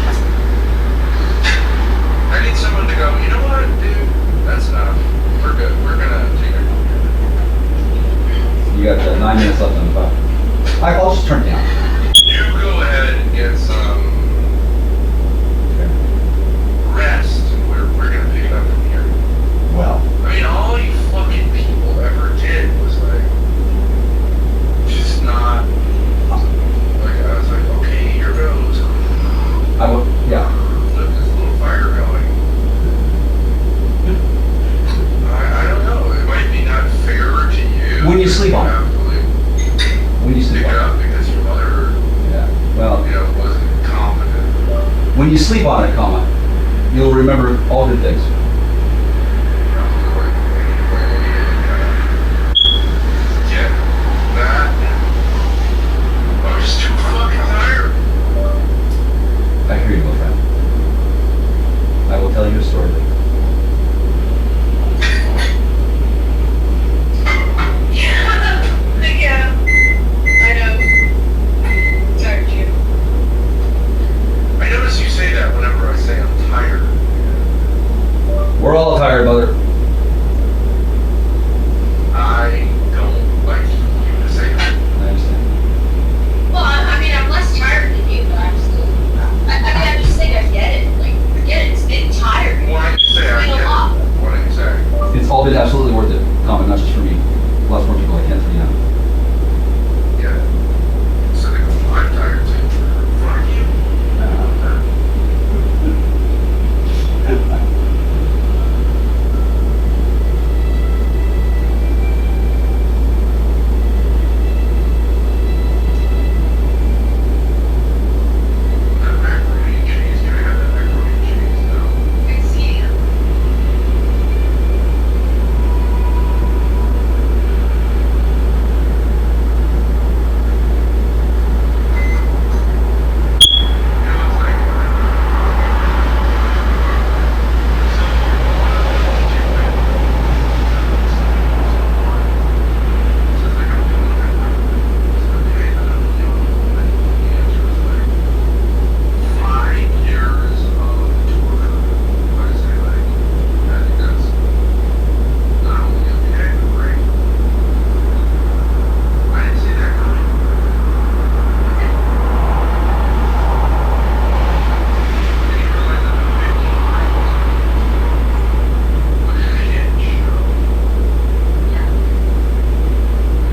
I need someone to go, you know what, dude? That's enough. We're good. We're gonna take it. You got 9 minutes left on the clock. I'll just turn it down. You go ahead and get some rest. We're gonna pick it up from here. Well, I mean, all you fucking people ever did was like, just not. Like, I was like, okay, here goes. I will. Yeah. Let this little fire going. I don't know. It might be not fair to you. When you sleep on it. have to, like, When you pick sleep it on up because your mother, it. Yeah. Well, wasn't competent. when you sleep on it, comma, you'll remember all good things. Get that. I'm just too fucking tired. I hear you, my friend. I will tell you a story later. Yeah. I know. Tired you. I notice you say that whenever I say I'm tired. We're all tired, mother. I don't like you to say that. I understand. Well, I mean, I'm less tired than you, but I'm still. I mean, I just think I get it. Like, forget it. It's getting tired. Why do you say I It's been a get lot. it? What do you say? It's all been absolutely worth it, comma, not just for me. Lots more people I can't tell you now. Get it. So they go, I'm tired too. Fuck you. That macaroni and cheese, can I have that macaroni and cheese? No.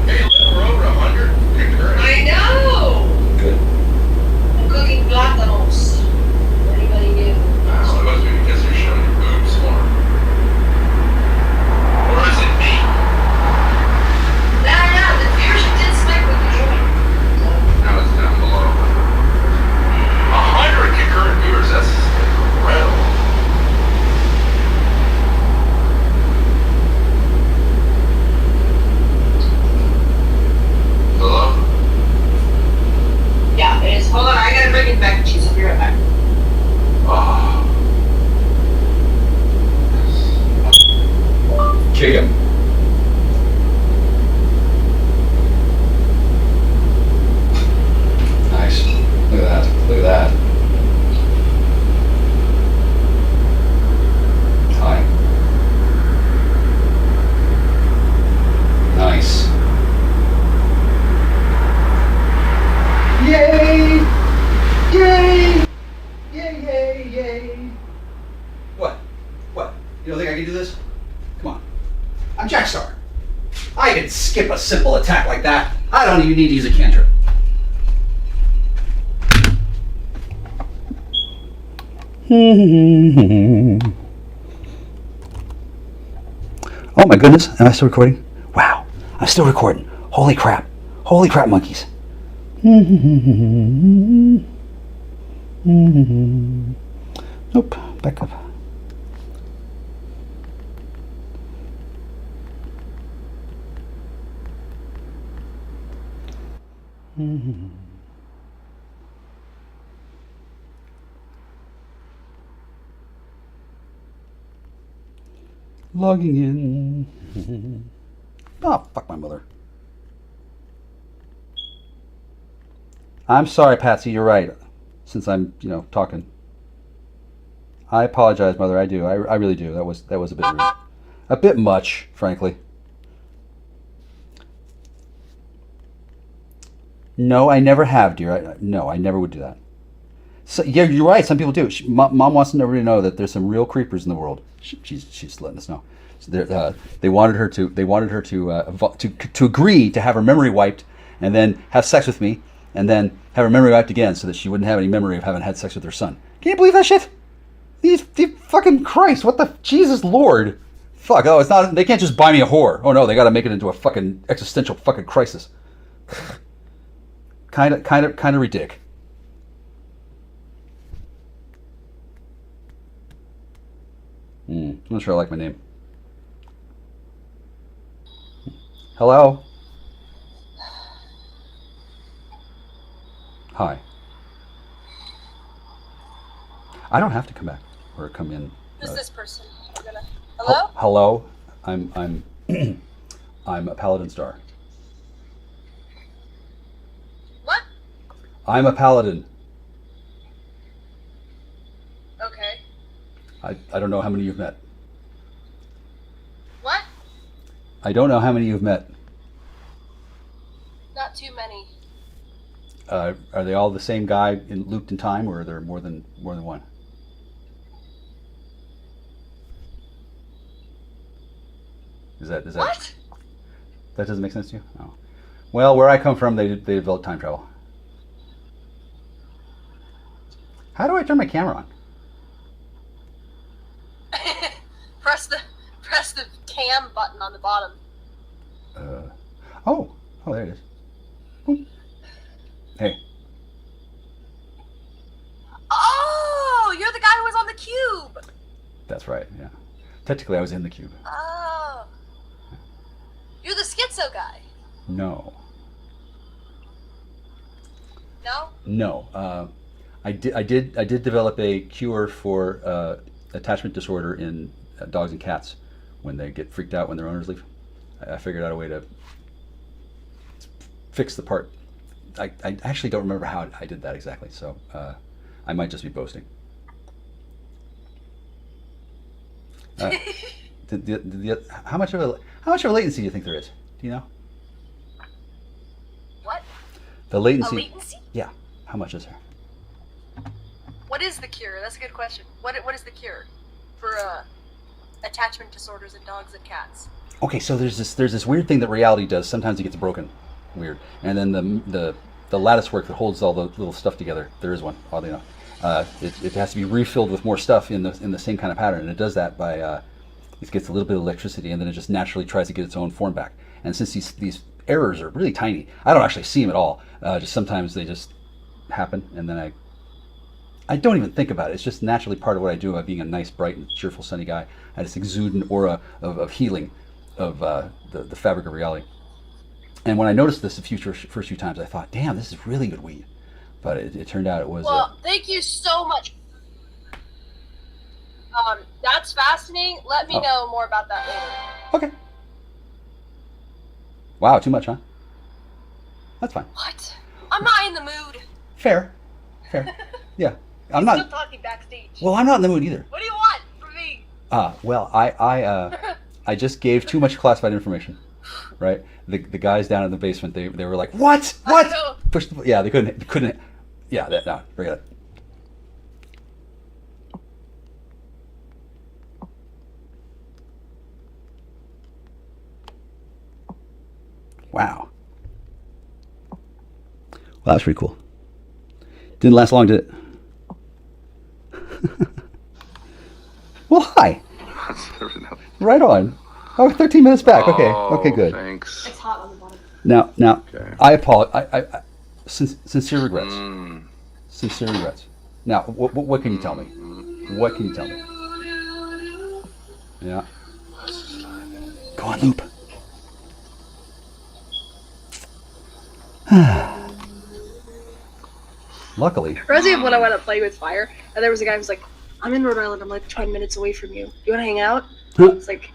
Hey, look, we're over 100 concurrent. I know. Good. I'm cooking plátanos. Anybody new? Wow, it must be because you're showing your boobs more. Or is it me? Nah, the viewership did spike with the joint. Now it's down below. 100 concurrent viewers, that's incredible. Hello? Yeah, it is. Hold on, I gotta bring in mac and cheese. I'll be right back. Oh. Chicken. Nice. Look at that. Look at that. Hi. Nice. Yay! Yay! Yay, yay, yay. What? What? You don't think I can do this? Come on. I'm Jack Star. I can skip a simple attack like that. I don't even need to use a cantrip. Oh my goodness, am I still recording? Wow, I'm still recording. Holy crap. Holy crap, monkeys. Nope, back up. Logging in. Oh, fuck my mother. I'm sorry, Patsy, you're right. Since I'm, talking. I apologize, Mother. I do. I really do. That was a bit rude. A bit much, frankly. No, I never have, dear. No, I never would do that. So, yeah, you're right. Some people do. Mom wants everybody to know that there's some real creepers in the world. She's letting us know. So they wanted her to agree to have her memory wiped, and then have sex with me, and then have her memory wiped again, so that she wouldn't have any memory of having had sex with her son. Can you believe that shit? These fucking Christ! What the Jesus Lord? Fuck! Oh, it's not. They can't just buy me a whore. Oh no, they got to make it into a fucking existential fucking crisis. kind of ridiculous. I'm not sure I like my name. Hello? Hi. I don't have to come back or come in. Who's this person? Hello? Hello? I'm I'm a paladin star. What? I'm a paladin. Okay. I don't know how many you've met. What? I don't know how many you've met. Not too many. Are they all the same guy looped in time, or are there more than one? Is that What? That doesn't make sense to you? Oh. Well, where I come from, they developed time travel. How do I turn my camera on? press the cam button on the bottom. Oh, there it is. Boom. Hey. Oh, you're the guy who was on the cube. That's right. Yeah. Technically, I was in the cube. Oh. You're the schizo guy. No. No? No. I did develop a cure for attachment disorder in dogs and cats when they get freaked out when their owners leave. I figured out a way to fix the part. I actually don't remember how I did that exactly, so I might just be boasting. How much of a latency do you think there is? Do you know? What? The latency. A latency? Yeah. How much is there? What is the cure? That's a good question. What is the cure for attachment disorders in dogs and cats? Okay, so there's this weird thing that reality does. Sometimes it gets broken, weird, and then the lattice work that holds all the little stuff together. There is one, oddly enough. It has to be refilled with more stuff in the same kind of pattern, and it does that by it gets a little bit of electricity, and then it just naturally tries to get its own form back. And since these errors are really tiny, I don't actually see them at all. Just sometimes they just happen, and then I don't even think about it. It's just naturally part of what I do about being a nice, bright, and cheerful, sunny guy. I just exude an aura of healing of the fabric of reality. And when I noticed this the first few times, I thought, damn, this is really good weed. But it turned out it was... Well, thank you so much. That's fascinating. Let me know more about that later. Okay. Wow, too much, huh? That's fine. What? I'm not in the mood. Fair. Yeah. I'm Still not... talking backstage. Well, I'm not in the mood either. What do you want from me? Well, I just gave too much classified information, right? The guys down in the basement, they were like, what? Push the, yeah, they couldn't. Yeah, no, forget it. Wow. Well, that was pretty cool. Didn't last long, did it? Well, hi. Right on. Oh, 13 minutes back. Okay, good. Thanks. It's hot on the bottom. Now, Okay. I apologize. I sincere regrets. Sincere regrets. Now, what can you tell me? What can you tell me? Yeah. Go on, loop. Luckily. Reminds me of when I went to play with fire, and there was a guy who was like, I'm in Rhode Island, I'm like 20 minutes away from you. You want to hang out? Huh? It's like,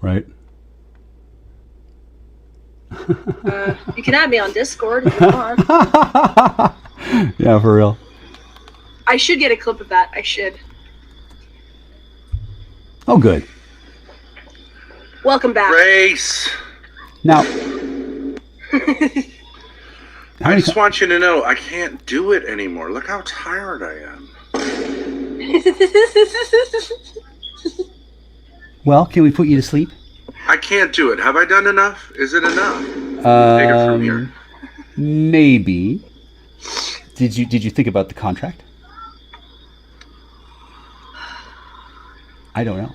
Right? You can add me on Discord if you want. Yeah, for real. I should get a clip of that. I should. Oh, good. Welcome back. Grace. Now, I just want you to know I can't do it anymore. Look how tired I am. well, can we put you to sleep? I can't do it. Have I done enough? Is it enough? Take it from here. Maybe. Did you think about the contract? I don't know.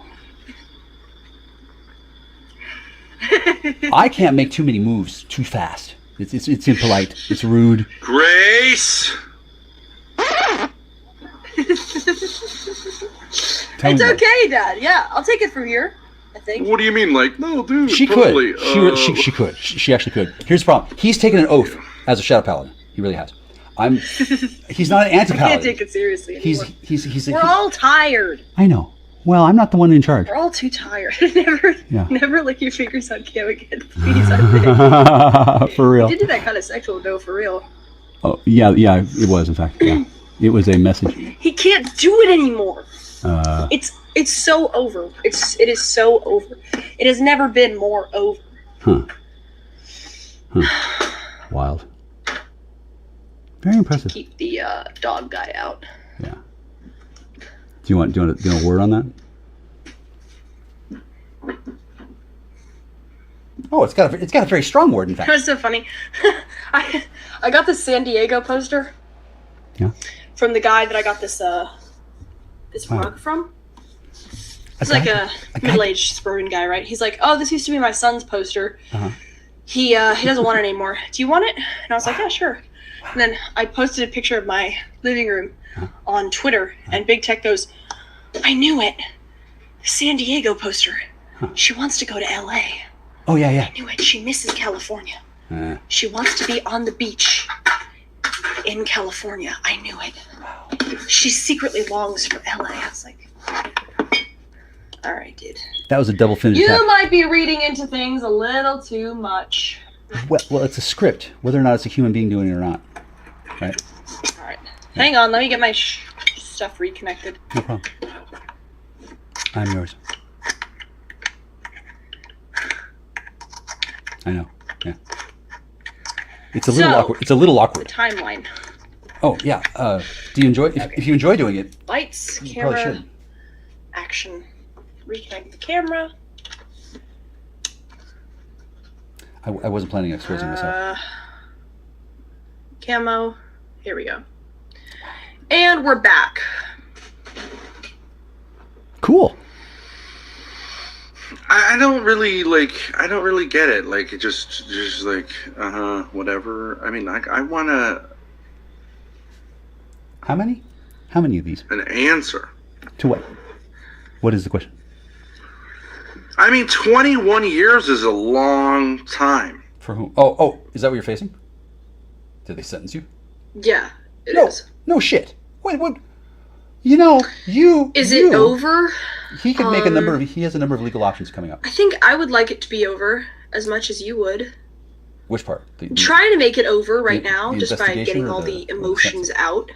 I can't make too many moves too fast. It's impolite. It's rude. Grace. It's okay, Dad. Yeah, I'll take it from here. I think. What do you mean, like, no, dude? She totally. could. She could. She actually could. Here's the problem. He's taken an oath as a Shadow Paladin. He really has. He's not an anti-paladin. I can't take it seriously anymore. We're all tired. I know. Well, I'm not the one in charge. We're all too tired. Never lick your fingers on cam again, please. For real. You did do that kind of sexual, though, for real. Oh, yeah, it was, in fact. Yeah. It was a message. He can't do it anymore. It's so over. It is so over. It has never been more over. Huh. Wild. Very impressive. Keep the dog guy out. Yeah. Do you want a word on that? Oh, it's got a very strong word, in fact. That's so funny. I got this San Diego poster. Yeah. From the guy that I got this rug from. He's like a middle-aged suburban guy, right? He's like, "Oh, this used to be my son's poster. He doesn't want it anymore. Do you want it?" And I was like, "Yeah, sure." And then I posted a picture of my living room on Twitter, and Big Tech goes, "I knew it. San Diego poster. She wants to go to LA. Oh, yeah. I knew it. She misses California. She wants to be on the beach in California. I knew it. She secretly longs for LA." I was like, all right, dude. That was a double finish. You might be reading into things a little too much. Well, it's a script, whether or not it's a human being doing it or not. Right? All right. Hang on. Let me get my stuff reconnected. No problem. I'm yours. I know. Yeah. It's a little awkward. It's a little awkward. Timeline. Oh yeah. Do you enjoy? If you enjoy doing it, Lights, you camera, probably should. action. Reconnect the camera. I wasn't planning on exposing myself. Camo. Here we go. And we're back. Cool. I don't really get it. Like, it just like, whatever. I mean, I want How many of these? an answer. To what? What is the question? I mean, 21 years is a long time. For whom? Oh, is that what you're facing? Did they sentence you? Yeah, it is. No shit. Wait, what? You know, Is it over? He could make he has a number of legal options coming up. I think I would like it to be over as much as you would. Which part? Trying to make it over right now, the just by investigation getting or all the emotions out.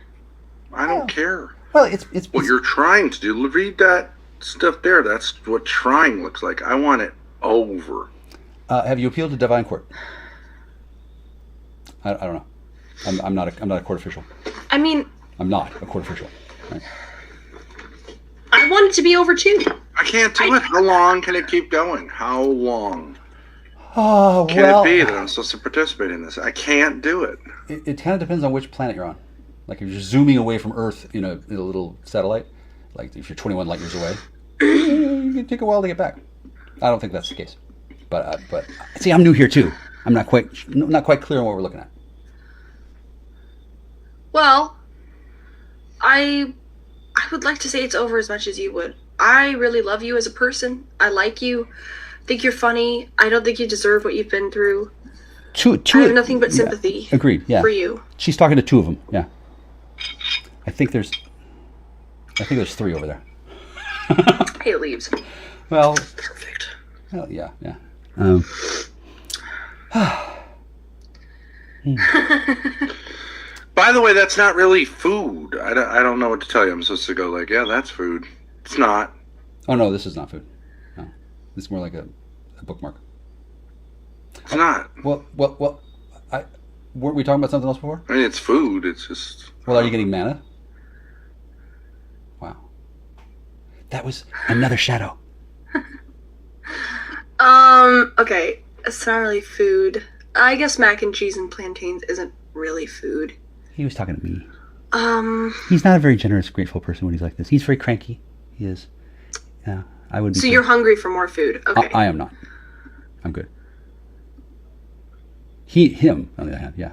I don't care. Well, it's What you're trying to do, read that stuff there. That's what trying looks like. I want it over. Have you appealed to Divine Court? I don't know. I'm not a court official. I mean, I'm not a court official. Right? I want it to be over too. I can't do it. How long can it keep going? How long Oh, can it be that I'm supposed to participate in this? I can't do it. It kind of depends on which planet you're on. Like if you're zooming away from Earth in a little satellite, like if you're 21 light years away, it can take a while to get back. I don't think that's the case. But see, I'm new here too. I'm not quite clear on what we're looking at. Well, I would like to say it's over as much as you would. I really love you as a person. I like you. Think you're funny. I don't think you deserve what you've been through. I have nothing but sympathy. Yeah. Agreed. Yeah. For you. She's talking to two of them. Yeah. I think there's 3 over there. Hey, leaves. Well, Perfect. well, yeah. By the way, that's not really food. I don't know what to tell you. I'm supposed to go like, yeah, that's food. It's not. Oh no, this is not food. No, this is more like a bookmark. It's not. Well. Weren't we talking about something else before? I mean, it's food. It's just. Well, are you getting mana? Wow. That was another shadow. Okay. It's not really food. I guess mac and cheese and plantains isn't really food. He was talking to me. He's not a very generous, grateful person when he's like this. He's very cranky. He is. Yeah, I would be. So you're hungry for more food. Okay. I am not. I'm good. Him, on the other hand, yeah.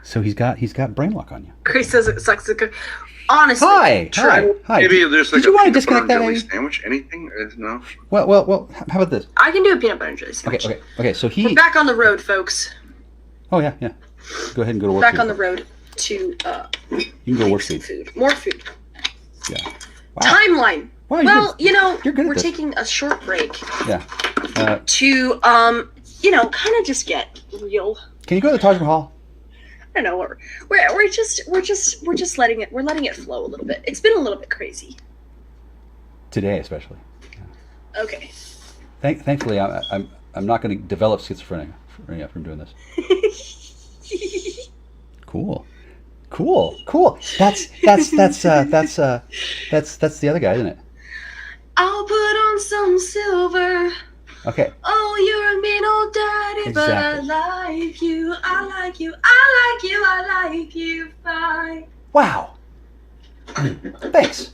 So he's got brain lock on you. Grace says it sucks to cook. Honestly. Hi. Maybe there's like Did you want to peanut butter disconnect and that, jelly Amy? sandwich. Anything? No. Well. How about this? I can do a peanut butter and jelly sandwich. Okay. So We're back on the road, folks. Oh yeah. Go ahead and go to work. Back on the road to You can go work food. More food. Yeah. Wow. Timeline. Wow, Well, you're good at we're this. taking a short break Yeah. to kind of just get real. Can you go to the Taj Mahal? I don't know. We're just letting it flow a little bit. It's been a little bit crazy. Today, especially. Okay. Thankfully, I'm not going to develop schizophrenia from doing this. Cool. That's the other guy, isn't it? I'll put on some silver. Okay. Oh, you're a mean old daddy, but I Exactly. like you. I like you fine. Wow. Thanks.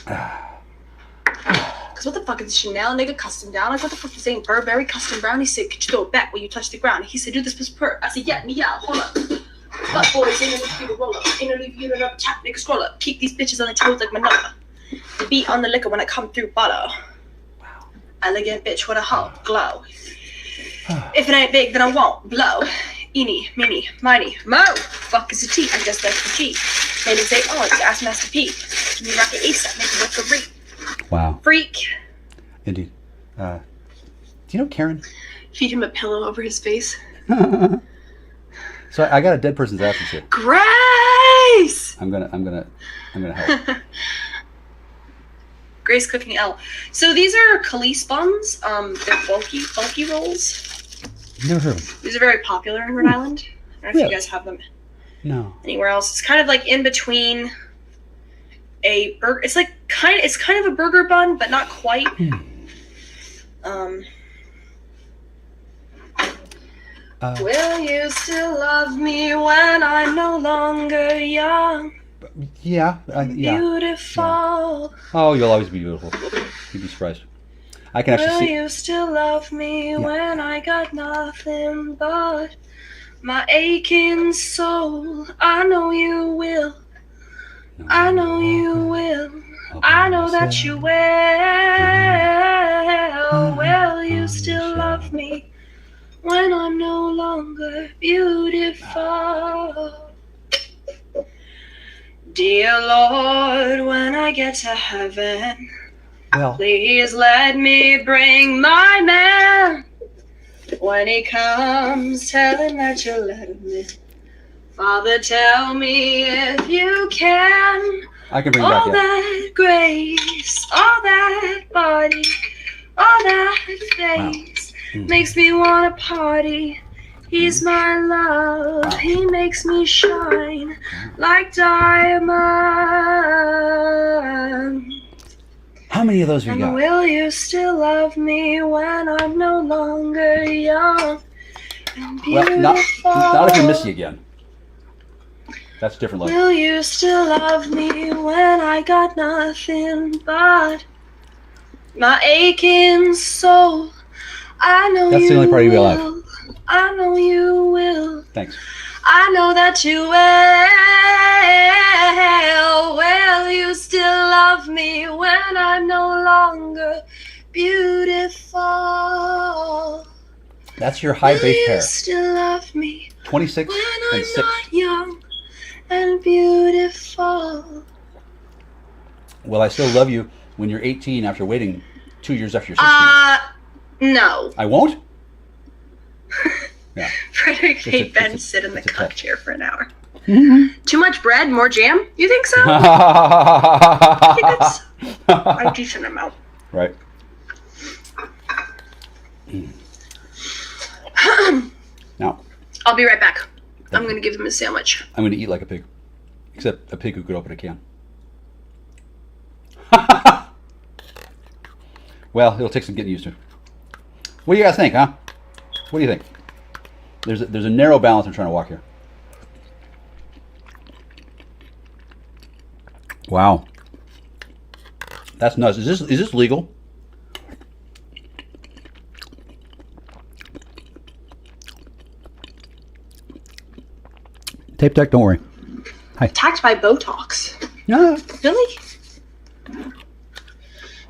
Cause what the fuck is Chanel nigga custom down? Like what the fuck is saying Burberry custom brown? He said, could you throw it back when you touch the ground? He said, do this was per. I said, yeah, me out, hold up. Fuck boys, ain't no leave you to roll up. Ain't no leave you to up, tap nigga scroll up. Keep these bitches on their toes like Manila. The beat on the liquor when I come through butter. Wow. Elegant bitch with a hot glow. If it ain't big, then I won't blow. Eeny, meeny, miny, mo. Fuck is a T, I'm just like the G. Made him say, oh, it's ass Master P. Give me rocket ASAP, make it work for free. Wow. Freak. Indeed. Do you know Karen? Feed him a pillow over his face. So I got a dead person's absence here. Grace! I'm gonna help. Grace cooking L. So these are Khalees buns. They're bulky rolls. Never heard of them. These are very popular in Rhode Island. I don't know if Really? you guys have them No. anywhere else. It's kind of like in between a burger. It's kind of a burger bun, but not quite. Will you still love me when I'm no longer young? Yeah. Beautiful. Oh, you'll always be beautiful. You'd be surprised. I can actually Will see. you still love me when I got nothing but my aching soul? I know you will. I know you will. I know that you will. Will you still love me when I'm no longer beautiful? Dear Lord, when I get to heaven, Well, please let me bring my man. When he comes, tell him that you'll let him in. Father, tell me if you can. I can bring All back yeah. that grace, all that body, all that face makes me want to party. He's my love, he makes me shine like diamond. How many of those have you And got? will you still love me when I'm no longer young and beautiful? Well, not if you're Missy again. That's a different level. Will you still love me when I got nothing but my aching soul? I know That's you the only part of you will. alive. I know you will. Thanks. I know that you will. Will you still love me when I'm no longer beautiful? That's your high Will bass you pair. still love me 26 when and I'm 6. not young and beautiful? Will I still love you when you're 18 after waiting 2 years after you're 16? No. I won't? Yeah. Frederick made a- Ben it's a- sit in the it's a cup test. chair for an hour. Too much bread, more jam? You think so? I think that's a decent amount. Right. Now, I'll be right back. I'm going to give him a sandwich. I'm going to eat like a pig. Except a pig who could open a can. Well, it'll take some getting used to. What do you guys think, huh? What do you think? There's a narrow balance I'm trying to walk here. Wow. That's nuts. Is this legal? Tape deck, don't worry. Attacked by Botox. No. Really?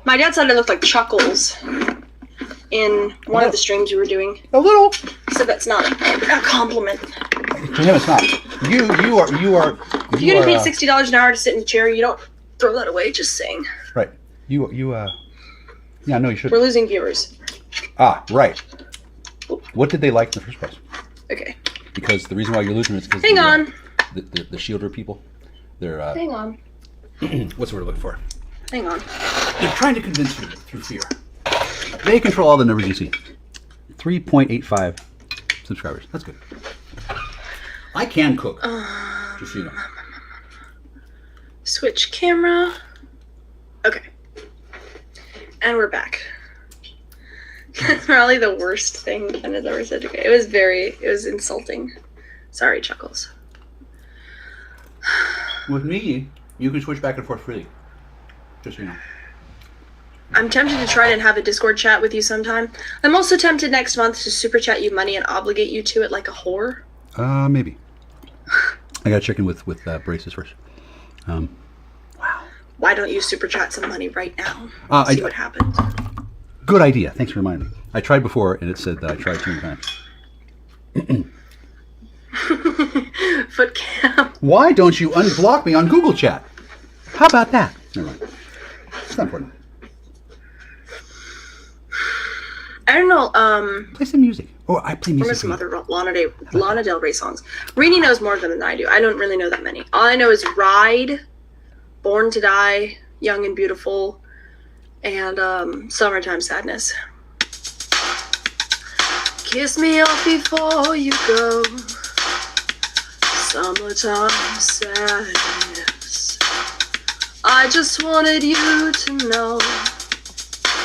My dad said I looked like Chuckles in one of the streams we were doing. A little. He said that's not a compliment. To him, it's not. You are. If you're getting paid $60 an hour to sit in a chair, you don't throw that away. Just saying. Right. You. Yeah, no, you should. We're losing viewers. Ah, right. What did they like in the first place? Okay. Because the reason why you're losing is because Hang on. The shielder people, they're Hang on. what's the word we're looking for? Hang on. They're trying to convince you through fear. They control all the numbers you see. 3.85 subscribers. That's good. I can cook. Just so you know. Switch camera. Okay. And we're back. That's probably the worst thing Ben has ever said to me. It was insulting. Sorry, Chuckles. With me, you can switch back and forth freely. Just so you know. I'm tempted to try and have a Discord chat with you sometime. I'm also tempted next month to super chat you money and obligate you to it like a whore. Maybe. I gotta check in with braces first. Wow. Why don't you super chat some money right now? See what happens. Good idea. Thanks for reminding me. I tried before, and it said that I tried too many times. Foot cam. Why don't you unblock me on Google Chat? How about that? Never mind. It's not important. I don't know. Play some music. Oh, I play What are music. some other Lana Del Rey songs? Reedy knows more of them than I do. I don't really know that many. All I know is Ride, Born to Die, Young and Beautiful, and Summertime Sadness. Kiss me off before you go. Summertime sadness. I just wanted you to know.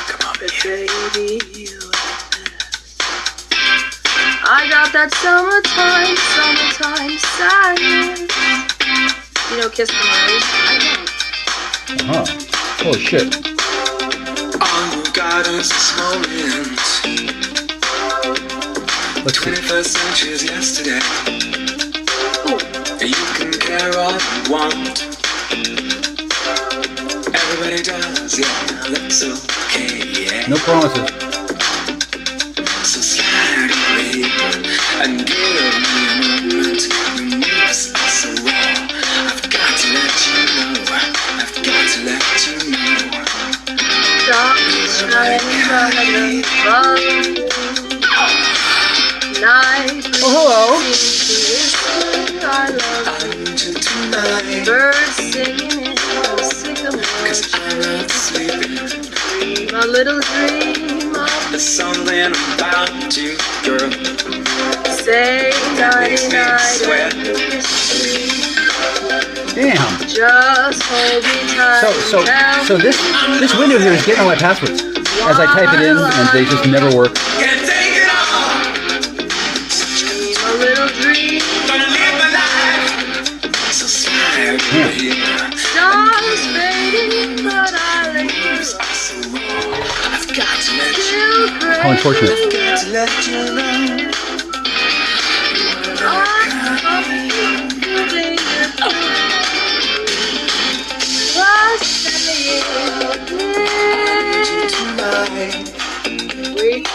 Come on, baby, you are best. I got that summertime sadness. You know, Kiss from Mars? I don't. Huh. Holy shit. All you got is this moment. Let's see. 21st century's yesterday. You can care all you want. Everybody does, yeah, that's okay, yeah. No promises. So slide away and give me a moment. Your moves are so raw. I've got to let you know. I've got to let you know. Stop shining above night. Oh, hello. I love you. Tonight, Birds singing in the sycamore. 'cause I'm not sleeping. Dream a little dream of There's something about you, girl. say nighty night sweat. and kiss me. Damn. Just hold me tight. So this window here is getting all my passwords. As I type it in, and they just never work. Can't take it all. Dream a little dream. Gonna live my life. So slide away. Stars fading, but I let you So raw. I've got to let you still pray. How unfortunate. to let you know. Tonight,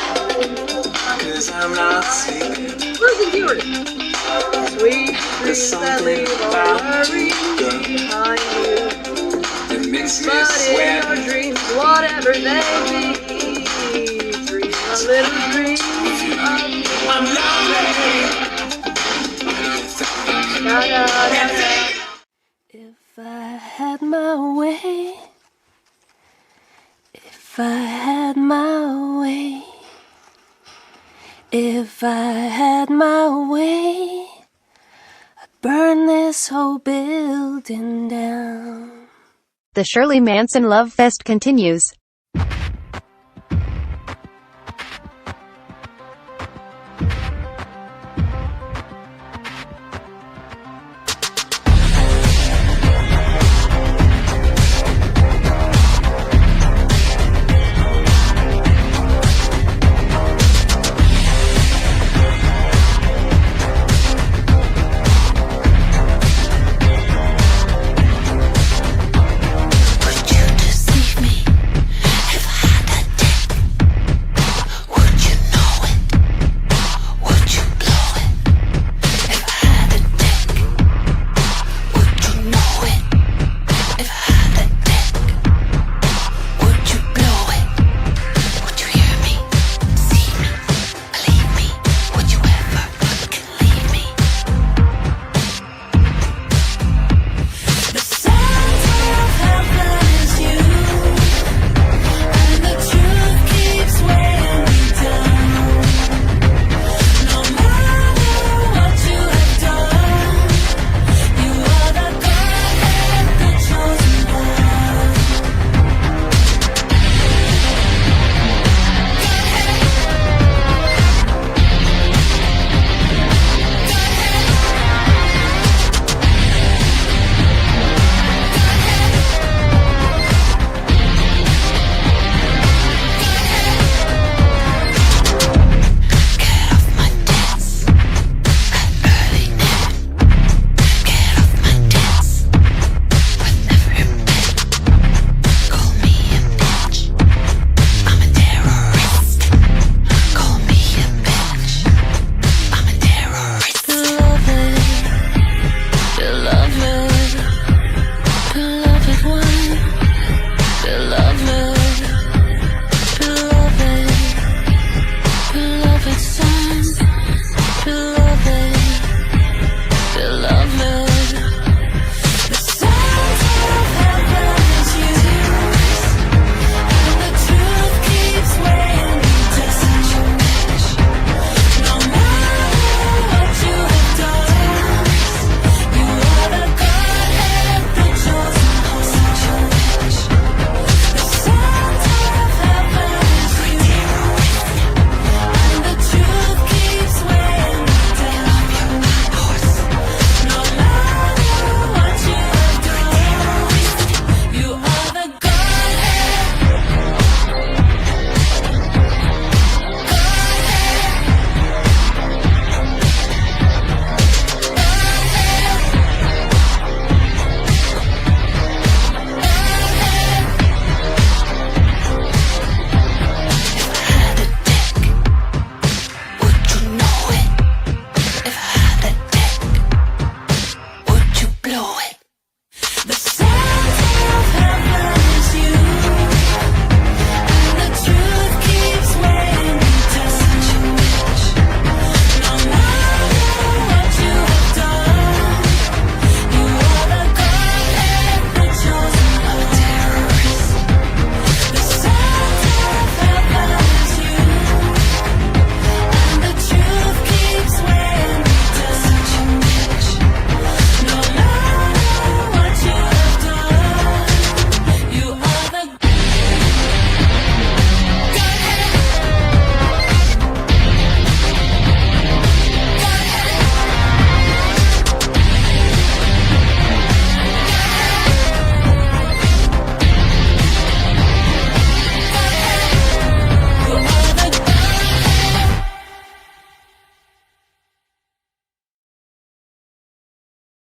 'cause I'm not sleeping. Where's the viewers? Sweet There's dreams that something leave all about worries you, girl. behind you. It makes Christmas in when your dreams, whatever they be, dream a little dream of me. I'm lonely. If I had my way, if I had my way, if I had my way, I'd burn this whole building down. The Shirley Manson Love Fest continues.